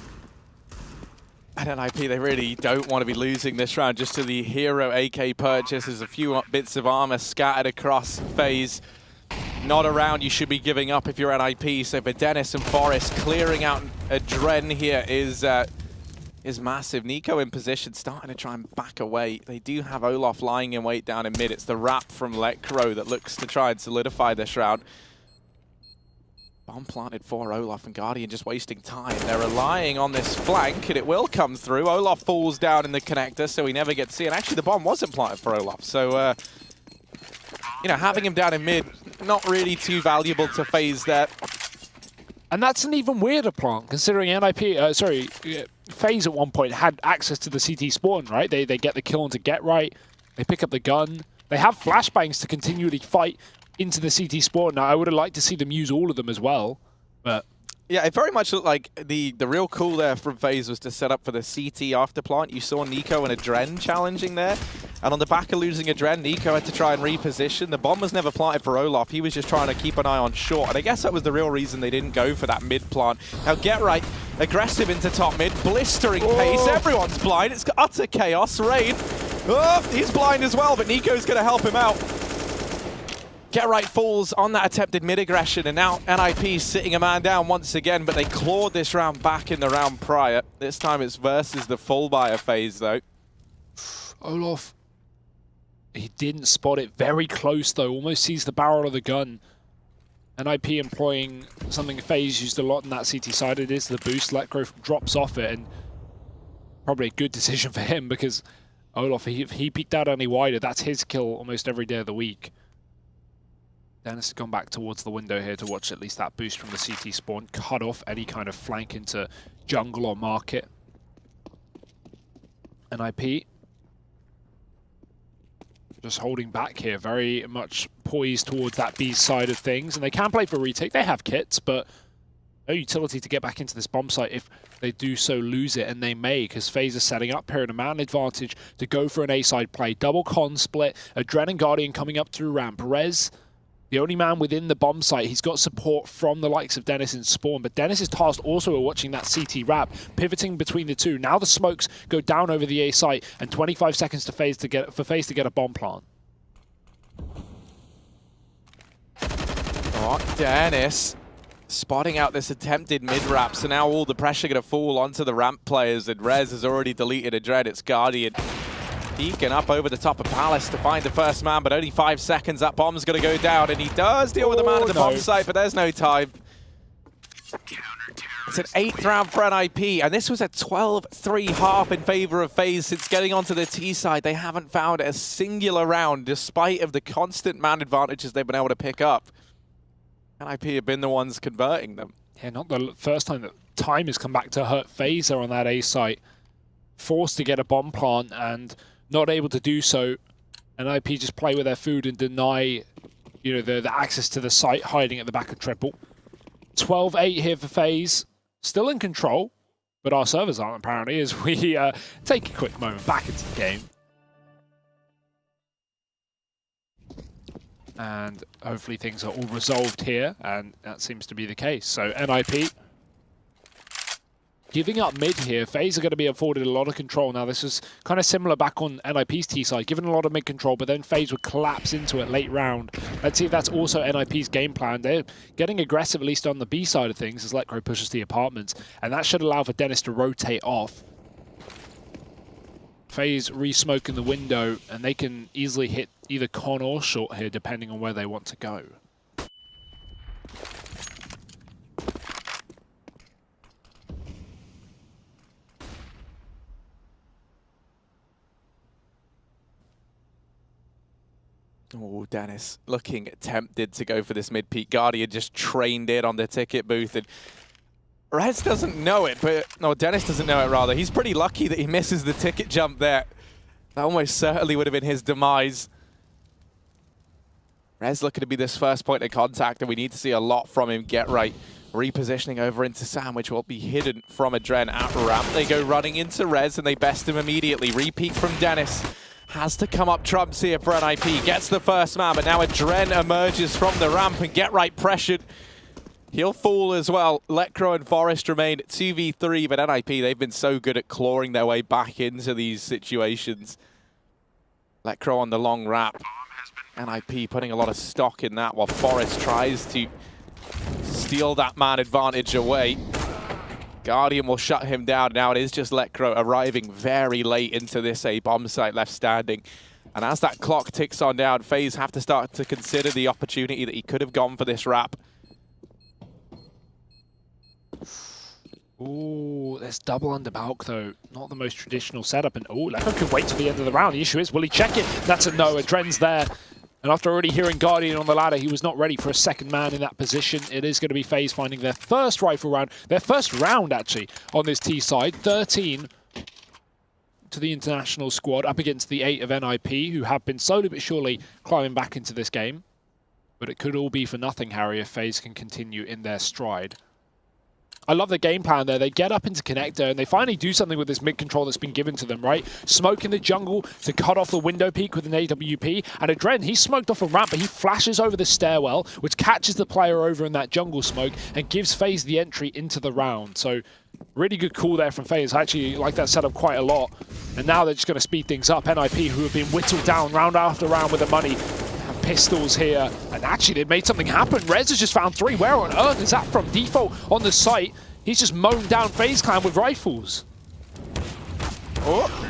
And NiP, they really don't want to be losing this round just to the hero AK purchase. There's a few bits of armor scattered across FaZe. Not a round you should be giving up if you're NiP. So for Dennis and Forrest, clearing out a Dren here is massive. NiKo in position, starting to try and back away. They do have Olof lying in wait down in mid. It's the wrap from Lekr0 that looks to try and solidify this round. Bomb planted for Olof, and Guardian just wasting time. They're relying on this flank, and it will come through. Olof falls down in the connector, so we never get to see it. Actually, the bomb wasn't planted for Olof, so you know, having him down in mid, not really too valuable to FaZe there. And that's an even weirder plant, considering FaZe at one point had access to the CT spawn, right? They get the kill onto GetRight, they pick up the gun, they have flashbangs to continually fight into the CT spawn. Now, I would have liked to see them use all of them as well, but... Yeah, it very much looked like the real call there from FaZe was to set up for the CT after plant. You saw NiKo and a Dren challenging there. And on the back of losing a Dren, NiKo had to try and reposition. The bomb was never planted for Olof. He was just trying to keep an eye on short. And I guess that was the real reason they didn't go for that mid plant. Now GetRight, aggressive into top mid, blistering pace. Everyone's blind. It's utter chaos. Rain, he's blind as well, but NiKo's going to help him out. GetRight falls on that attempted mid-aggression, and now NiP sitting a man down once again, but they clawed this round back in the round prior. This time it's versus the full buyer FaZe, though. Olof, he didn't spot it. Very close, though. Almost sees the barrel of the gun. NiP employing something FaZe used a lot in that CT side. It is the boost. Lekr0 drops off it, and probably a good decision for him, because Olof, if he peeked out any wider, that's his kill almost every day of the week. Dennis has gone back towards the window here to watch at least that boost from the CT spawn, cut off any kind of flank into jungle or market. NiP just holding back here, very much poised towards that B side of things, and they can play for retake. They have kits, but no utility to get back into this bomb site if they do so lose it, and they may, because FaZe is setting up here in a man advantage to go for an A side play. Double con split, a Dren and Guardian coming up through ramp. Rez the only man within the bomb site. He's got support from the likes of Dennis and Spawn, but Dennis is tasked also with watching that CT wrap, pivoting between the two. Now the smokes go down over the A site, and 25 seconds to FaZe to get a bomb plant. Oh, Dennis spotting out this attempted mid-wrap, so now all the pressure going to fall onto the ramp players, and Rez has already deleted a Dread. It's Guardian peeking up over the top of Palace to find the first man, but only 5 seconds. That bomb's going to go down, and he does deal with the man at the bomb site, but there's no time. It's an 8th round for NiP, and this was a 12-3 half in favor of FaZe. Since getting onto the T side, they haven't found a singular round, despite of the constant man advantages they've been able to pick up. NiP have been the ones converting them. Yeah, not the first time that time has come back to hurt FaZe on that A site. Forced to get a bomb plant and not able to do so. NiP just play with their food and deny, you know, the access to the site, hiding at the back of triple. 12-8 here for FaZe. Still in control, but our servers aren't apparently, as we take a quick moment back into the game. And hopefully things are all resolved here, and that seems to be the case. So NiP giving up mid here. FaZe are going to be afforded a lot of control. Now, this is kind of similar back on NiP's T side, given a lot of mid control, but then FaZe would collapse into it late round. Let's see if that's also NiP's game plan. They're getting aggressive, at least on the B side of things, as Letcro pushes the apartments, and that should allow for Dennis to rotate off. FaZe re-smoke in the window, and they can easily hit either con or short here, depending on where they want to go. Oh, Dennis looking tempted to go for this mid-peak. Guardian just trained in on the ticket booth, and Rez doesn't know it, but no, Dennis doesn't know it rather. He's pretty lucky that he misses the ticket jump there. That almost certainly would have been his demise. Rez looking to be this first point of contact, and we need to see a lot from him. Get right. Repositioning over into Sam, which will be hidden from Adren at ramp. They go running into Rez, and they best him immediately. Repeat from Dennis. Has to come up trumps here for NiP. Gets the first man, but now Adren emerges from the ramp, and Get right pressured. He'll fall as well. Letcro and Forest remain 2v3, but NiP, they've been so good at clawing their way back into these situations. Letcro on the long wrap. NiP putting a lot of stock in that, while Forest tries to steal that man advantage away. Guardian will shut him down. Now it is just Letcro arriving very late into this A bomb site left standing. And as that clock ticks on down, FaZe have to start to consider the opportunity that he could have gone for this wrap. Ooh, there's double under Balk though. Not the most traditional setup. And ooh, Letcro could wait till the end of the round. The issue is, will he check it? That's a no. Adren's there. And after already hearing Guardian on the ladder, he was not ready for a second man in that position. It is going to be FaZe finding their first rifle round. Their first round, actually, on this T side. 13 to the international squad, up against the 8 of NiP, who have been slowly but surely climbing back into this game. But it could all be for nothing, Harry, if FaZe can continue in their stride. I love the game plan there. They get up into connector and they finally do something with this mid control that's been given to them, right? Smoke in the jungle to cut off the window peak with an AWP. And Adren, he's smoked off a ramp, but he flashes over the stairwell, which catches the player over in that jungle smoke and gives FaZe the entry into the round. So really good call there from FaZe. I actually like that setup quite a lot. And now they're just going to speed things up. NiP, who have been whittled down round after round with the money, have pistols here. And actually, they've made something happen. Rez has just found 3. Where on earth is that from? Default on the site. He's just mown down FaZe Clan with rifles. Oh.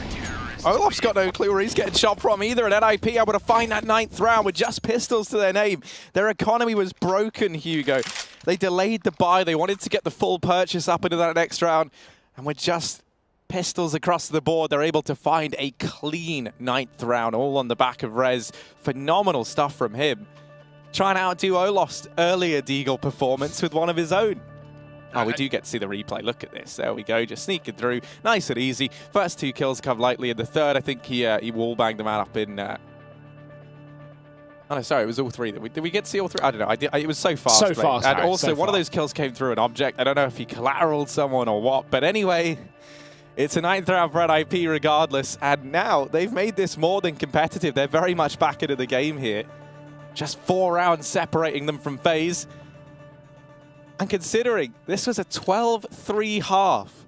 Olaf's got no clue where he's getting shot from either, and NiP able to find that 9th round with just pistols to their name. Their economy was broken, Hugo. They delayed the buy. They wanted to get the full purchase up into that next round, and with just pistols across the board, they're able to find a clean 9th round, all on the back of Rez. Phenomenal stuff from him. Trying to outdo Olaf's earlier Deagle performance with one of his own. Oh, we do get to see the replay. Look at this. There we go. Just sneaking through. Nice and easy. First 2 kills come lightly. In the third, I think he wall-banged the man up in... Oh, no, sorry. It was all 3. Did we get to see all 3? I don't know. It was so fast. So fast, And Harry, also, so one of those kills came through an object. I don't know if he collateraled someone or what. But anyway, it's a 9th round for NiP regardless. And now they've made this more than competitive. They're very much back into the game here. Just 4 rounds separating them from FaZe. And considering this was a 12-3 half,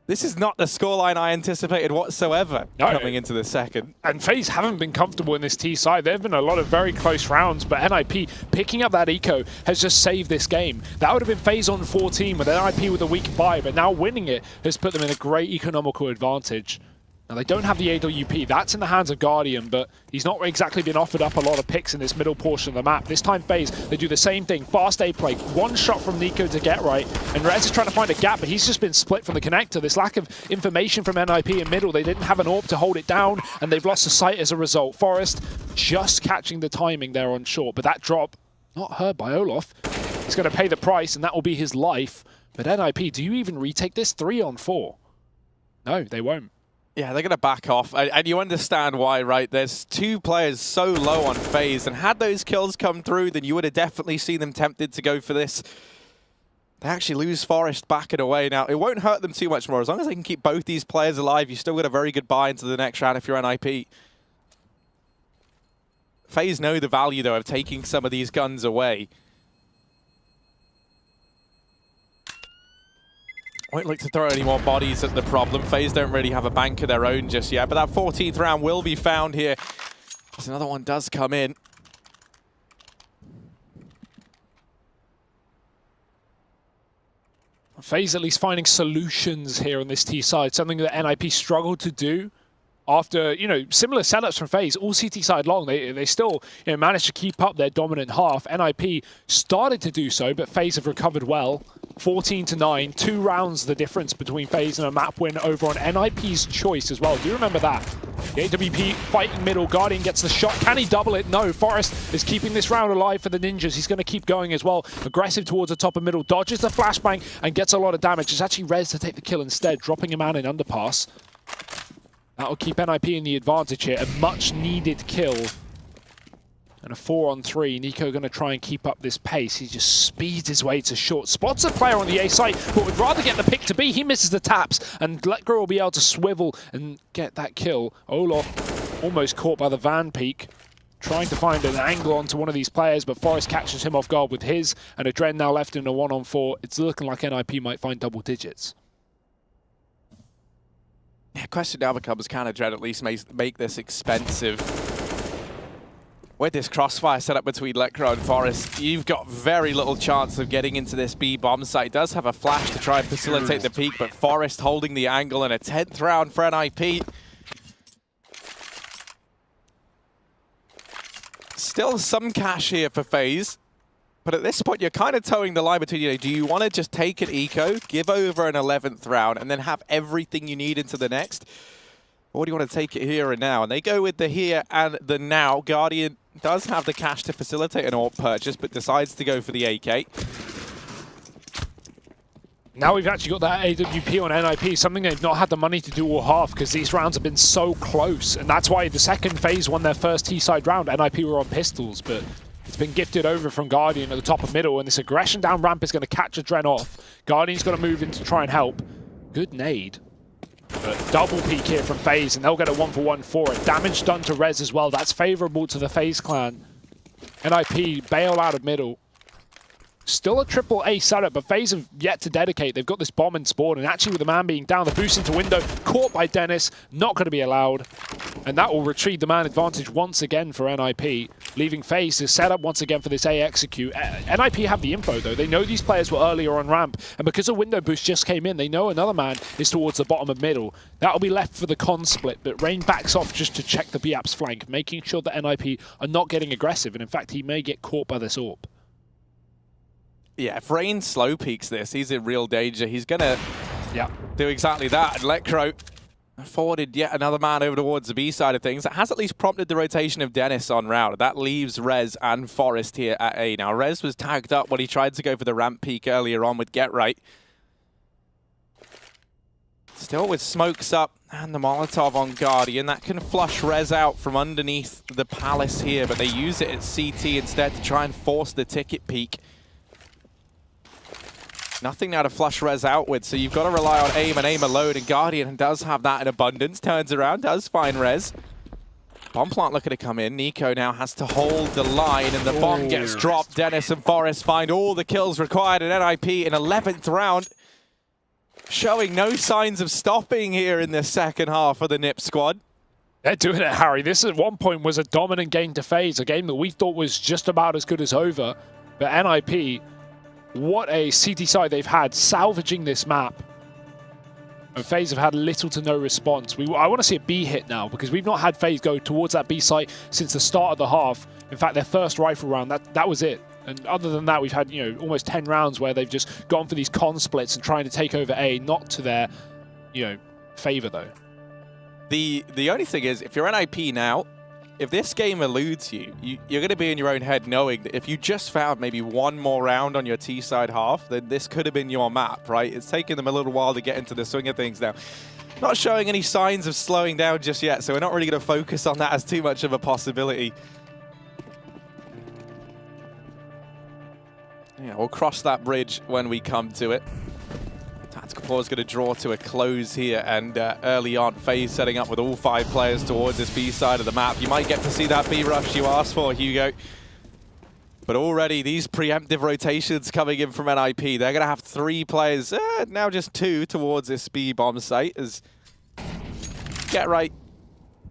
this is not the scoreline I anticipated whatsoever coming into the second. And FaZe haven't been comfortable in this T side. There have been a lot of very close rounds, but NiP picking up that eco has just saved this game. That would have been FaZe on 14 with NiP with a weak buy, but now winning it has put them in a great economical advantage. Now, they don't have the AWP. That's in the hands of Guardian, but he's not exactly been offered up a lot of picks in this middle portion of the map. This time, FaZe, they do the same thing. Fast A play. One shot from NiKo to get right, and Rez is trying to find a gap, but he's just been split from the connector. This lack of information from NiP in middle. They didn't have an AWP to hold it down, and they've lost the sight as a result. Forest just catching the timing there on short, but that drop, not heard by Olof. He's going to pay the price, and that will be his life. But NiP, do you even retake this 3-on-4? No, they won't. Yeah, they're going to back off. And you understand why, right? There's 2 players so low on FaZe, and had those kills come through, then you would have definitely seen them tempted to go for this. They actually lose Forest back and away. Now, it won't hurt them too much more. As long as they can keep both these players alive, you still got a very good buy into the next round if you're NiP. FaZe know the value, though, of taking some of these guns away. Won't look to throw any more bodies at the problem. FaZe don't really have a bank of their own just yet, but that 14th round will be found here as another one does come in. FaZe at least finding solutions here on this T side, something that NiP struggled to do after, similar setups from FaZe, all CT side long. They still managed to keep up their dominant half. NiP started to do so, but FaZe have recovered well. 14-9, 2 rounds the difference between FaZe and a map win over on NiP's choice as well. Do you remember that? The AWP fighting middle, Guardian gets the shot. Can he double it? No, Forest is keeping this round alive for the Ninjas. He's going to keep going as well. Aggressive towards the top of middle, dodges the flashbang and gets a lot of damage. It's actually Rez to take the kill instead, dropping a man in underpass. That'll keep NiP in the advantage here. A much needed kill. And a 4-on-3. NiKo going to try and keep up this pace. He just speeds his way to short. Spots a player on the A site, but would rather get the pick to B. He misses the taps, and Letgro will be able to swivel and get that kill. Olof almost caught by the Van Peak, trying to find an angle onto one of these players, but Forest catches him off guard with his, and Adren now left in a 1-on-4. It's looking like NiP might find double digits. Yeah, question now becomes, can Adren at least make this expensive? With this crossfire set up between Letgro and Forest, you've got very little chance of getting into this B bomb site. It does have a flash to try and facilitate the peak, but Forest holding the angle in a 10th round for NiP. Still some cash here for FaZe, but at this point you're kind of towing the line between, do you want to just take an eco, give over an 11th round, and then have everything you need into the next? Or do you want to take it here and now? And they go with the here and the now. Guardian does have the cash to facilitate an AWP purchase, but decides to go for the AK. Now we've actually got that AWP on NiP, something they've not had the money to do all half because these rounds have been so close. And that's why the second FaZe won their first T-side round. NiP were on pistols, but it's been gifted over from Guardian at the top of middle, and this aggression down ramp is going to catch Adren off. Guardian's going to move in to try and help. Good nade. But double peek here from FaZe, and they'll get a 1-for-1 for it. Damage done to Rez as well. That's favorable to the FaZe clan. NiP bail out of middle. Still a triple A setup, but FaZe have yet to dedicate. They've got this bomb in spawn, and actually with the man being down, the boost into window, caught by Dennis, not going to be allowed. And that will retrieve the man advantage once again for NiP, leaving FaZe to set up once again for this A execute. NiP have the info though. They know these players were earlier on ramp, and because a window boost just came in, they know another man is towards the bottom of middle. That'll be left for the con split, but Rain backs off just to check the BAP's flank, making sure that NiP are not getting aggressive, and in fact he may get caught by this AWP. Yeah, if Rain slow peeks this, he's in real danger. He's going to do exactly that. And Letgro forwarded yet another man over towards the B side of things. That has at least prompted the rotation of Dennis on route. That leaves Rez and Forest here at A. Now, Rez was tagged up when he tried to go for the ramp peak earlier on with Get Right. Still with smokes up and the Molotov on Guardian. That can flush Rez out from underneath the Palace here, but they use it at CT instead to try and force the ticket peak. Nothing now to flush Rez out with, so you've got to rely on aim and aim alone, and Guardian does have that in abundance. Turns around, does find Rez. Bomb plant looking to come in. NiP now has to hold the line, and the bomb gets dropped. Dennis and Forest find all the kills required, and NiP in 11th round, showing no signs of stopping here in the second half of the NiP squad. They're doing it, Harry. This at one point was a dominant game to FaZe, a game that we thought was just about as good as over. But NiP, what a CT side they've had salvaging this map. And FaZe have had little to no response. I want to see a B hit now, because we've not had FaZe go towards that B site since the start of the half. In fact, their first rifle round, that was it. And other than that, we've had, you know, almost 10 rounds where they've just gone for these con splits and trying to take over A, not to their, you know, favor though. The only thing is, if you're NiP now, if this game eludes you, you're going to be in your own head knowing that if you just found maybe one more round on your T-side half, then this could have been your map, right? It's taken them a little while to get into the swing of things now. Not showing any signs of slowing down just yet, so we're not really going to focus on that as too much of a possibility. Yeah, we'll cross that bridge when we come to it. Tactical Paw is going to draw to a close here, and early on, FaZe setting up with all 5 players towards this B side of the map. You might get to see that B rush you asked for, Hugo. But already, these preemptive rotations coming in from NiP, they're going to have 3 players, now just 2, towards this B bomb site, as Get Right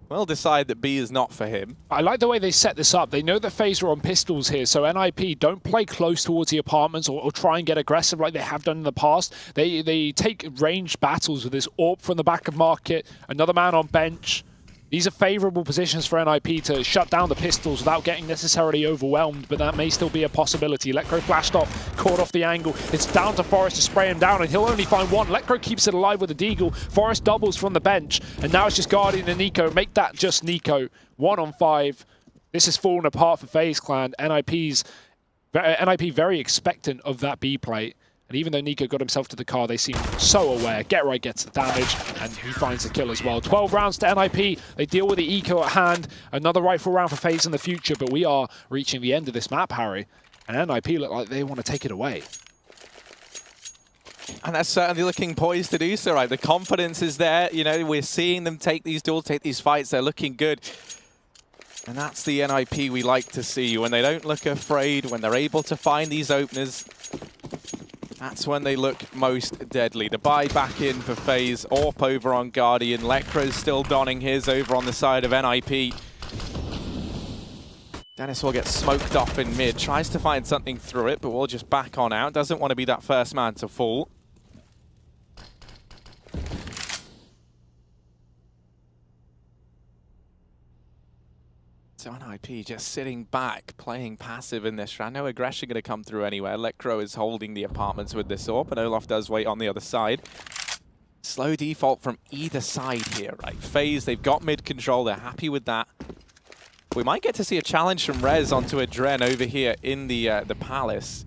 will decide that B is not for him. I like the way they set this up. They know that FaZe are on pistols here, so NiP don't play close towards the apartments or try and get aggressive like they have done in the past. They take ranged battles with this AWP from the back of market, another man on bench. These are favorable positions for NiP to shut down the pistols without getting necessarily overwhelmed, but that may still be a possibility. Letcro flashed off, caught off the angle. It's down to Forest to spray him down, and he'll only find one. Letcro keeps it alive with a deagle. Forest doubles from the bench, and now it's just Guardian and NiP. Make that just NiP. 1 on 5. This is falling apart for FaZe Clan. NiP very expectant of that B play. And even though NiP got himself to the car, they seem so aware. Get Right gets the damage, and he finds the kill as well. 12 rounds to NiP. They deal with the eco at hand. Another rifle round for FaZe in the future, but we are reaching the end of this map, Harry. And NiP look like they want to take it away. And that's certainly looking poised to do so, right? The confidence is there. You know, we're seeing them take these duels, take these fights. They're looking good. And that's the NiP we like to see. When they don't look afraid, when they're able to find these openers, that's when they look most deadly. The buy back in for FaZe. AWP over on Guardian. Lecro's still donning his over on the side of NiP. Dennis will get smoked off in mid. Tries to find something through it, but will just back on out. Doesn't want to be that first man to fall. So NiP just sitting back, playing passive in this round. No aggression going to come through anywhere. Lecro is holding the apartments with this AWP, and Olaf does wait on the other side. Slow default from either side here, right? FaZe, they've got mid control. They're happy with that. We might get to see a challenge from Rez onto Adren over here in the Palace.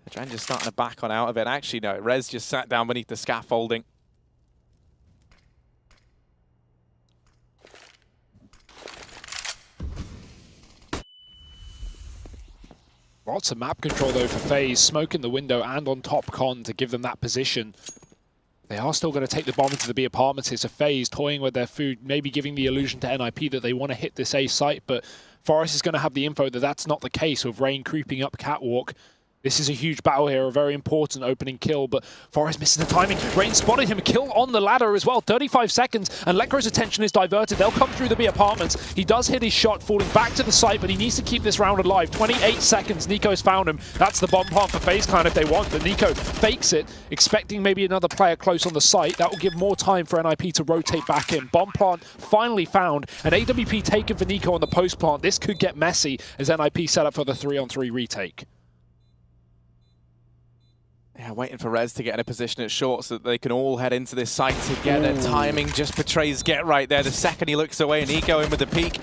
Adren just starting to back on out of it. Actually, no, Rez just sat down beneath the scaffolding. Lots of map control though for FaZe, smoke in the window and on top con to give them that position. They are still going to take the bomb into the B apartments here, so FaZe toying with their food, maybe giving the illusion to NiP that they want to hit this A site, but Forest is going to have the info that that's not the case with Rain creeping up catwalk. This is a huge battle here, a very important opening kill, but Forest misses the timing. Rain spotted him, kill on the ladder as well, 35 seconds, and Lecro's attention is diverted. They'll come through the B apartments. He does hit his shot, falling back to the site, but he needs to keep this round alive. 28 seconds, NiP has found him. That's the bomb plant for FaZe Clan if they want, but NiP fakes it, expecting maybe another player close on the site. That will give more time for NiP to rotate back in. Bomb plant finally found, and AWP taken for NiP on the post plant. This could get messy as NiP set up for the 3-on-3 retake. Yeah, waiting for Rez to get in a position at short so that they can all head into this site together. Timing just betrays Get Right there. The second he looks away and NiP in with the peek.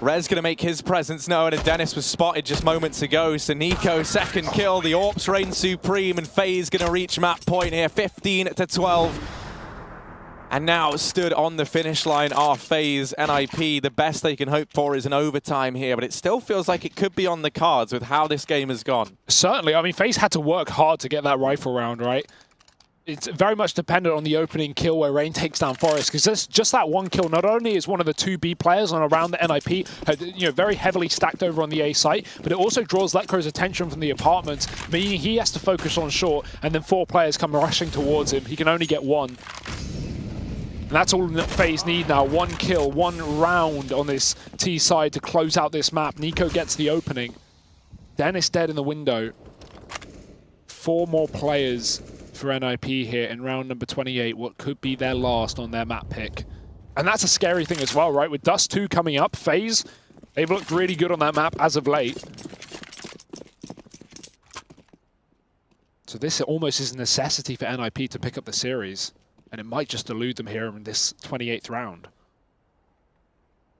Rez going to make his presence known, and Dennis was spotted just moments ago. So NiP, second kill. The AWPs reign supreme, and FaZe going to reach map point here. 15-12. And now stood on the finish line are FaZe. NiP, the best they can hope for is an overtime here, but it still feels like it could be on the cards with how this game has gone. Certainly. I mean, FaZe had to work hard to get that rifle round, right? it's very much dependent on the opening kill where Rain takes down Forest, because just that one kill, not only is one of the two B players on around the NiP, very heavily stacked over on the A site, but it also draws Letco's attention from the apartments, meaning he has to focus on short, and then 4 players come rushing towards him. He can only get 1. And that's all FaZe need now. 1 kill, 1 round on this T side to close out this map. NiKo gets the opening. Dennis dead in the window. 4 more players for NiP here in round number 28, what could be their last on their map pick. And that's a scary thing as well, right? With Dust 2 coming up, FaZe, they've looked really good on that map as of late. So this almost is a necessity for NiP to pick up the series. And it might just elude them here in this 28th round.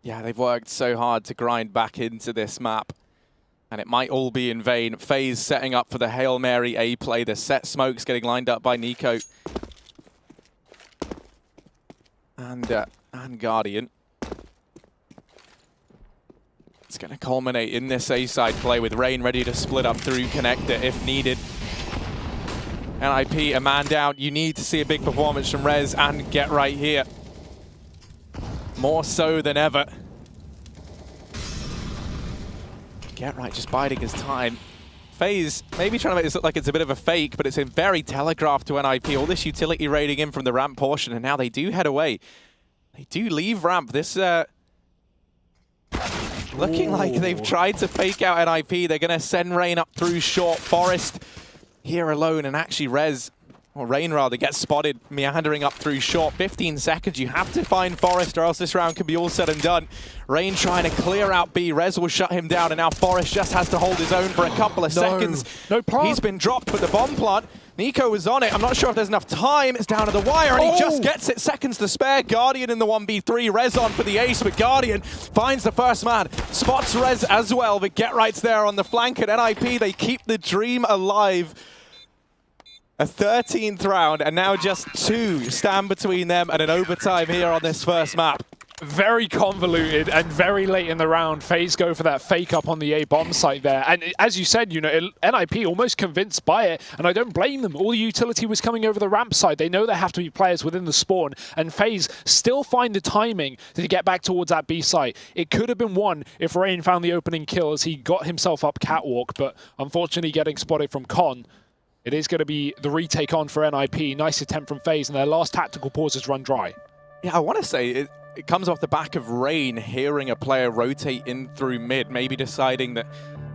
Yeah, they've worked so hard to grind back into this map. And it might all be in vain. FaZe setting up for the Hail Mary A play. The set smokes getting lined up by NiKo. And Guardian. It's going to culminate in this A-side play with Rain ready to split up through connector if needed. NiP, a man down. You need to see a big performance from Rez and Get Right here. More so than ever. Get Right just biding his time. FaZe maybe trying to make this look like it's a bit of a fake, but it's a very telegraphed to NiP. All this utility raiding in from the ramp portion, and now they do head away. They do leave ramp. This looking like they've tried to fake out NiP. They're going to send Rain up through short. Forest here alone, and actually Rez, or Rain rather, gets spotted meandering up through short. 15 seconds, you have to find Forest or else this round could be all said and done. Rain trying to clear out B, Rez will shut him down, and now Forest just has to hold his own for a couple of seconds. No plant. He's been dropped, but the bomb plant, NiKo was on it. I'm not sure if there's enough time. It's down to the wire, and he just gets it. Seconds to spare. Guardian in the 1v3. Rez on for the ace, but Guardian finds the first man. Spots Rez as well, but Get Right's there on the flank, and NiP, they keep the dream alive. A 13th round, and now just 2 stand between them and an overtime here on this first map. Very convoluted and very late in the round. FaZe go for that fake up on the A bomb site there. And as you said, NiP almost convinced by it, and I don't blame them. All the utility was coming over the ramp side. They know there have to be players within the spawn, and FaZe still find the timing to get back towards that B site. It could have been 1 if Rain found the opening kill as he got himself up catwalk, but unfortunately getting spotted from Con. It is going to be the retake on for NiP. Nice attempt from FaZe, and their last tactical pause has run dry. Yeah, I want to say it comes off the back of Rain hearing a player rotate in through mid, maybe deciding that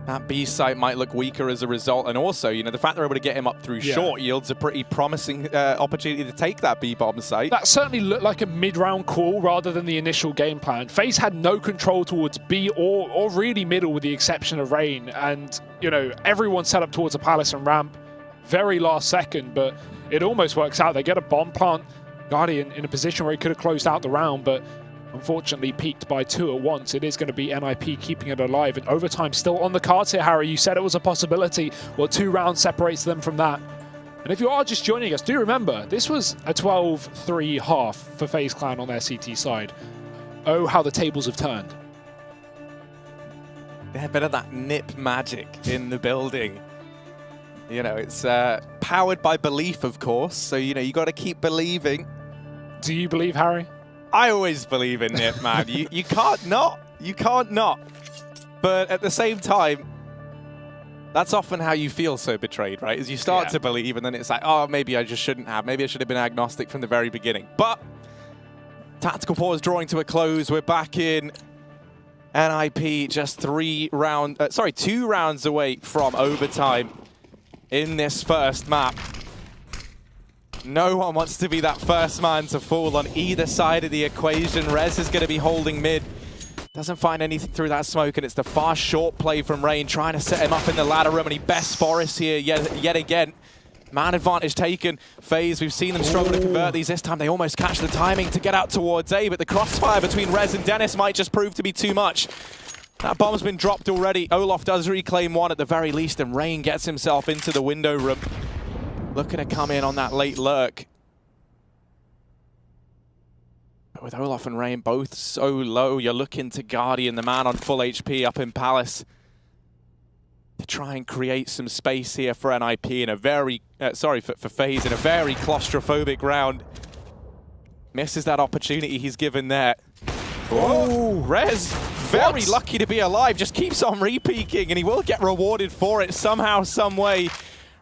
that B site might look weaker as a result. And also, the fact they're able to get him up through short yields a pretty promising opportunity to take that B bomb site. That certainly looked like a mid-round call rather than the initial game plan. FaZe had no control towards B or really middle with the exception of Rain. And, everyone set up towards a palace and ramp. Very last second, but it almost works out. They get a bomb plant. Guardian in a position where he could have closed out the round, but unfortunately peaked by 2 at once. It is going to be NiP keeping it alive, and overtime still on the cards here, Harry. You said it was a possibility. Well, 2 rounds separates them from that. And if you are just joining us, do remember, this was a 12-3 half for FaZe Clan on their CT side. Oh, how the tables have turned. They're a bit of that NiP magic in the building. It's powered by belief, of course. So, you got to keep believing. Do you believe, Harry? I always believe in NiP, man. you can't not. You can't not. But at the same time, that's often how you feel so betrayed, right? As you start to believe, and then it's like, oh, maybe I just shouldn't have. Maybe I should have been agnostic from the very beginning. But tactical pause drawing to a close. We're back in. NiP just 2 rounds away from overtime in this first map. No one wants to be that first man to fall on either side of the equation. Rez is going to be holding mid. Doesn't find anything through that smoke, and it's the fast short play from Rain, trying to set him up in the ladder room, and he bests Forest here yet again. Man advantage taken. FaZe, we've seen them struggle to convert these. This time they almost catch the timing to get out towards A, but the crossfire between Rez and Dennis might just prove to be too much. That bomb's been dropped already. Olof does reclaim 1 at the very least, and Rain gets himself into the window room. Looking to come in on that late lurk. But with Olof and Rain both so low, you're looking to Guardian, the man on full HP up in Palace. to try and create some space here for NiP in a very, for FaZe in a very claustrophobic round. Misses that opportunity he's given there. Oh, Rez, very lucky to be alive, just keeps on re-peeking, and he will get rewarded for it somehow, some way.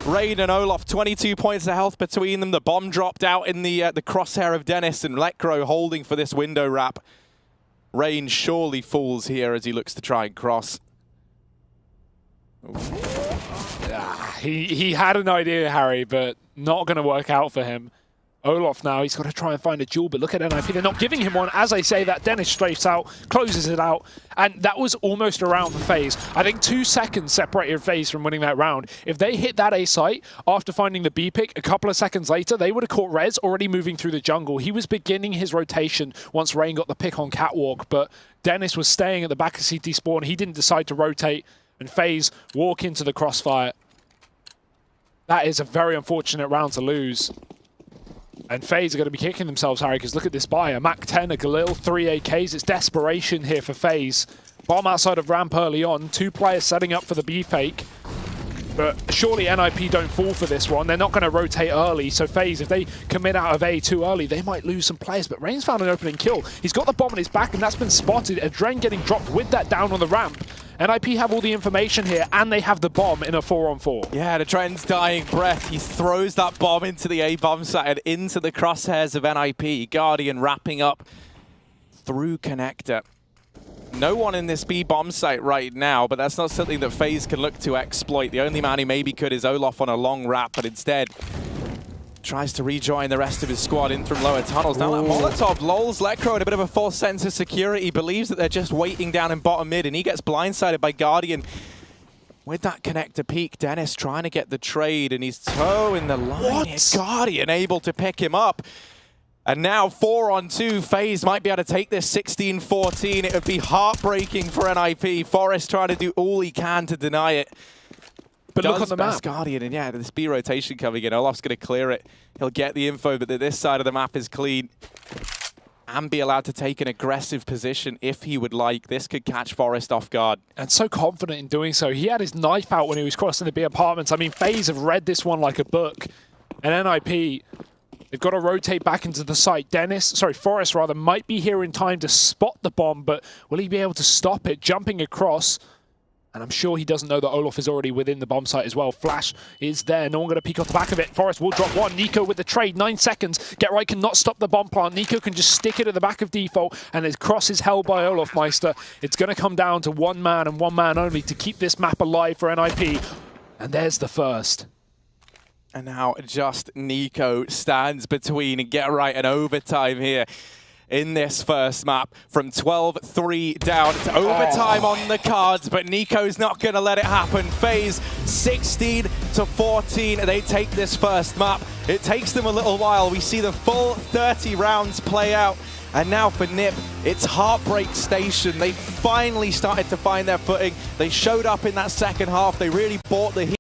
Rain and Olof, 22 points of health between them. The bomb dropped out in the crosshair of Dennis, and Lekro holding for this window wrap. Rain surely falls here as he looks to try and cross. He had an idea, Harry, but not going to work out for him. Olof now, he's got to try and find a duel, but look at NiP, they're not giving him one. As I say that, Dennis strafes out, closes it out, and that was almost around for FaZe. I think 2 seconds separated FaZe from winning that round. If they hit that A site after finding the B pick a couple of seconds later, they would have caught Rez already moving through the jungle. He was beginning his rotation once Rain got the pick on Catwalk, but Dennis was staying at the back of CT spawn. He didn't decide to rotate, and FaZe walk into the crossfire. That is a very unfortunate round to lose. And FaZe are going to be kicking themselves, Harry, because look at this buy. A Mac-10, a Galil, 3 AKs. It's desperation here for FaZe. Bomb outside of ramp early on. 2 players setting up for the B fake. But surely NiP don't fall for this one. They're not going to rotate early. So FaZe, if they commit out of A too early, they might lose some players. But Rain's found an opening kill. He's got the bomb on his back, and that's been spotted. Adren getting dropped with that down on the ramp. NiP have all the information here, and they have the bomb in a 4-on-4. Yeah, the Trent's dying breath. He throws that bomb into the A bomb site and into the crosshairs of NiP. Guardian wrapping up through connector. No one in this B bomb site right now, but that's not something that FaZe can look to exploit. The only man who maybe could is Olof on a long wrap, but instead tries to rejoin the rest of his squad in from lower tunnels. Now that Molotov lulls Lekro in a bit of a false sense of security, believes that they're just waiting down in bottom mid, and he gets blindsided by Guardian. With that connector peek, Dennis trying to get the trade, and he's toeing the line. What? Guardian able to pick him up. And now 4-on-2, FaZe might be able to take this 16-14. It would be heartbreaking for NiP. Forest trying to do all he can to deny it. But look on the map. Guardian, and yeah, this B rotation coming in. Olof's going to clear it. He'll get the info, but this side of the map is clean. And be allowed to take an aggressive position if he would like. This could catch Forest off guard. And so confident in doing so. He had his knife out when he was crossing the B apartments. I mean, FaZe have read this one like a book. And NiP, they've got to rotate back into the site. Forest rather, might be here in time to spot the bomb, but will he be able to stop it? Jumping across. And I'm sure he doesn't know that Olof is already within the bomb site as well. Flash is there. No one going to peek off the back of it. Forest will drop one. Nico with the trade. 9 seconds. Get Right cannot stop the bomb plant. Nico can just stick it at the back of default. And his cross is held by Olof Meister. It's going to come down to one man and one man only to keep this map alive for NiP. And there's the first. And now just Nico stands between Get Right and overtime here in this first map. From 12-3 down to overtime on the cards, but Nico's not going to let it happen. FaZe 16-14. They take this first map. It takes them a little while. We see the full 30 rounds play out. And now for NiP, it's Heartbreak Station. They finally started to find their footing. They showed up in that second half. They really bought the heat.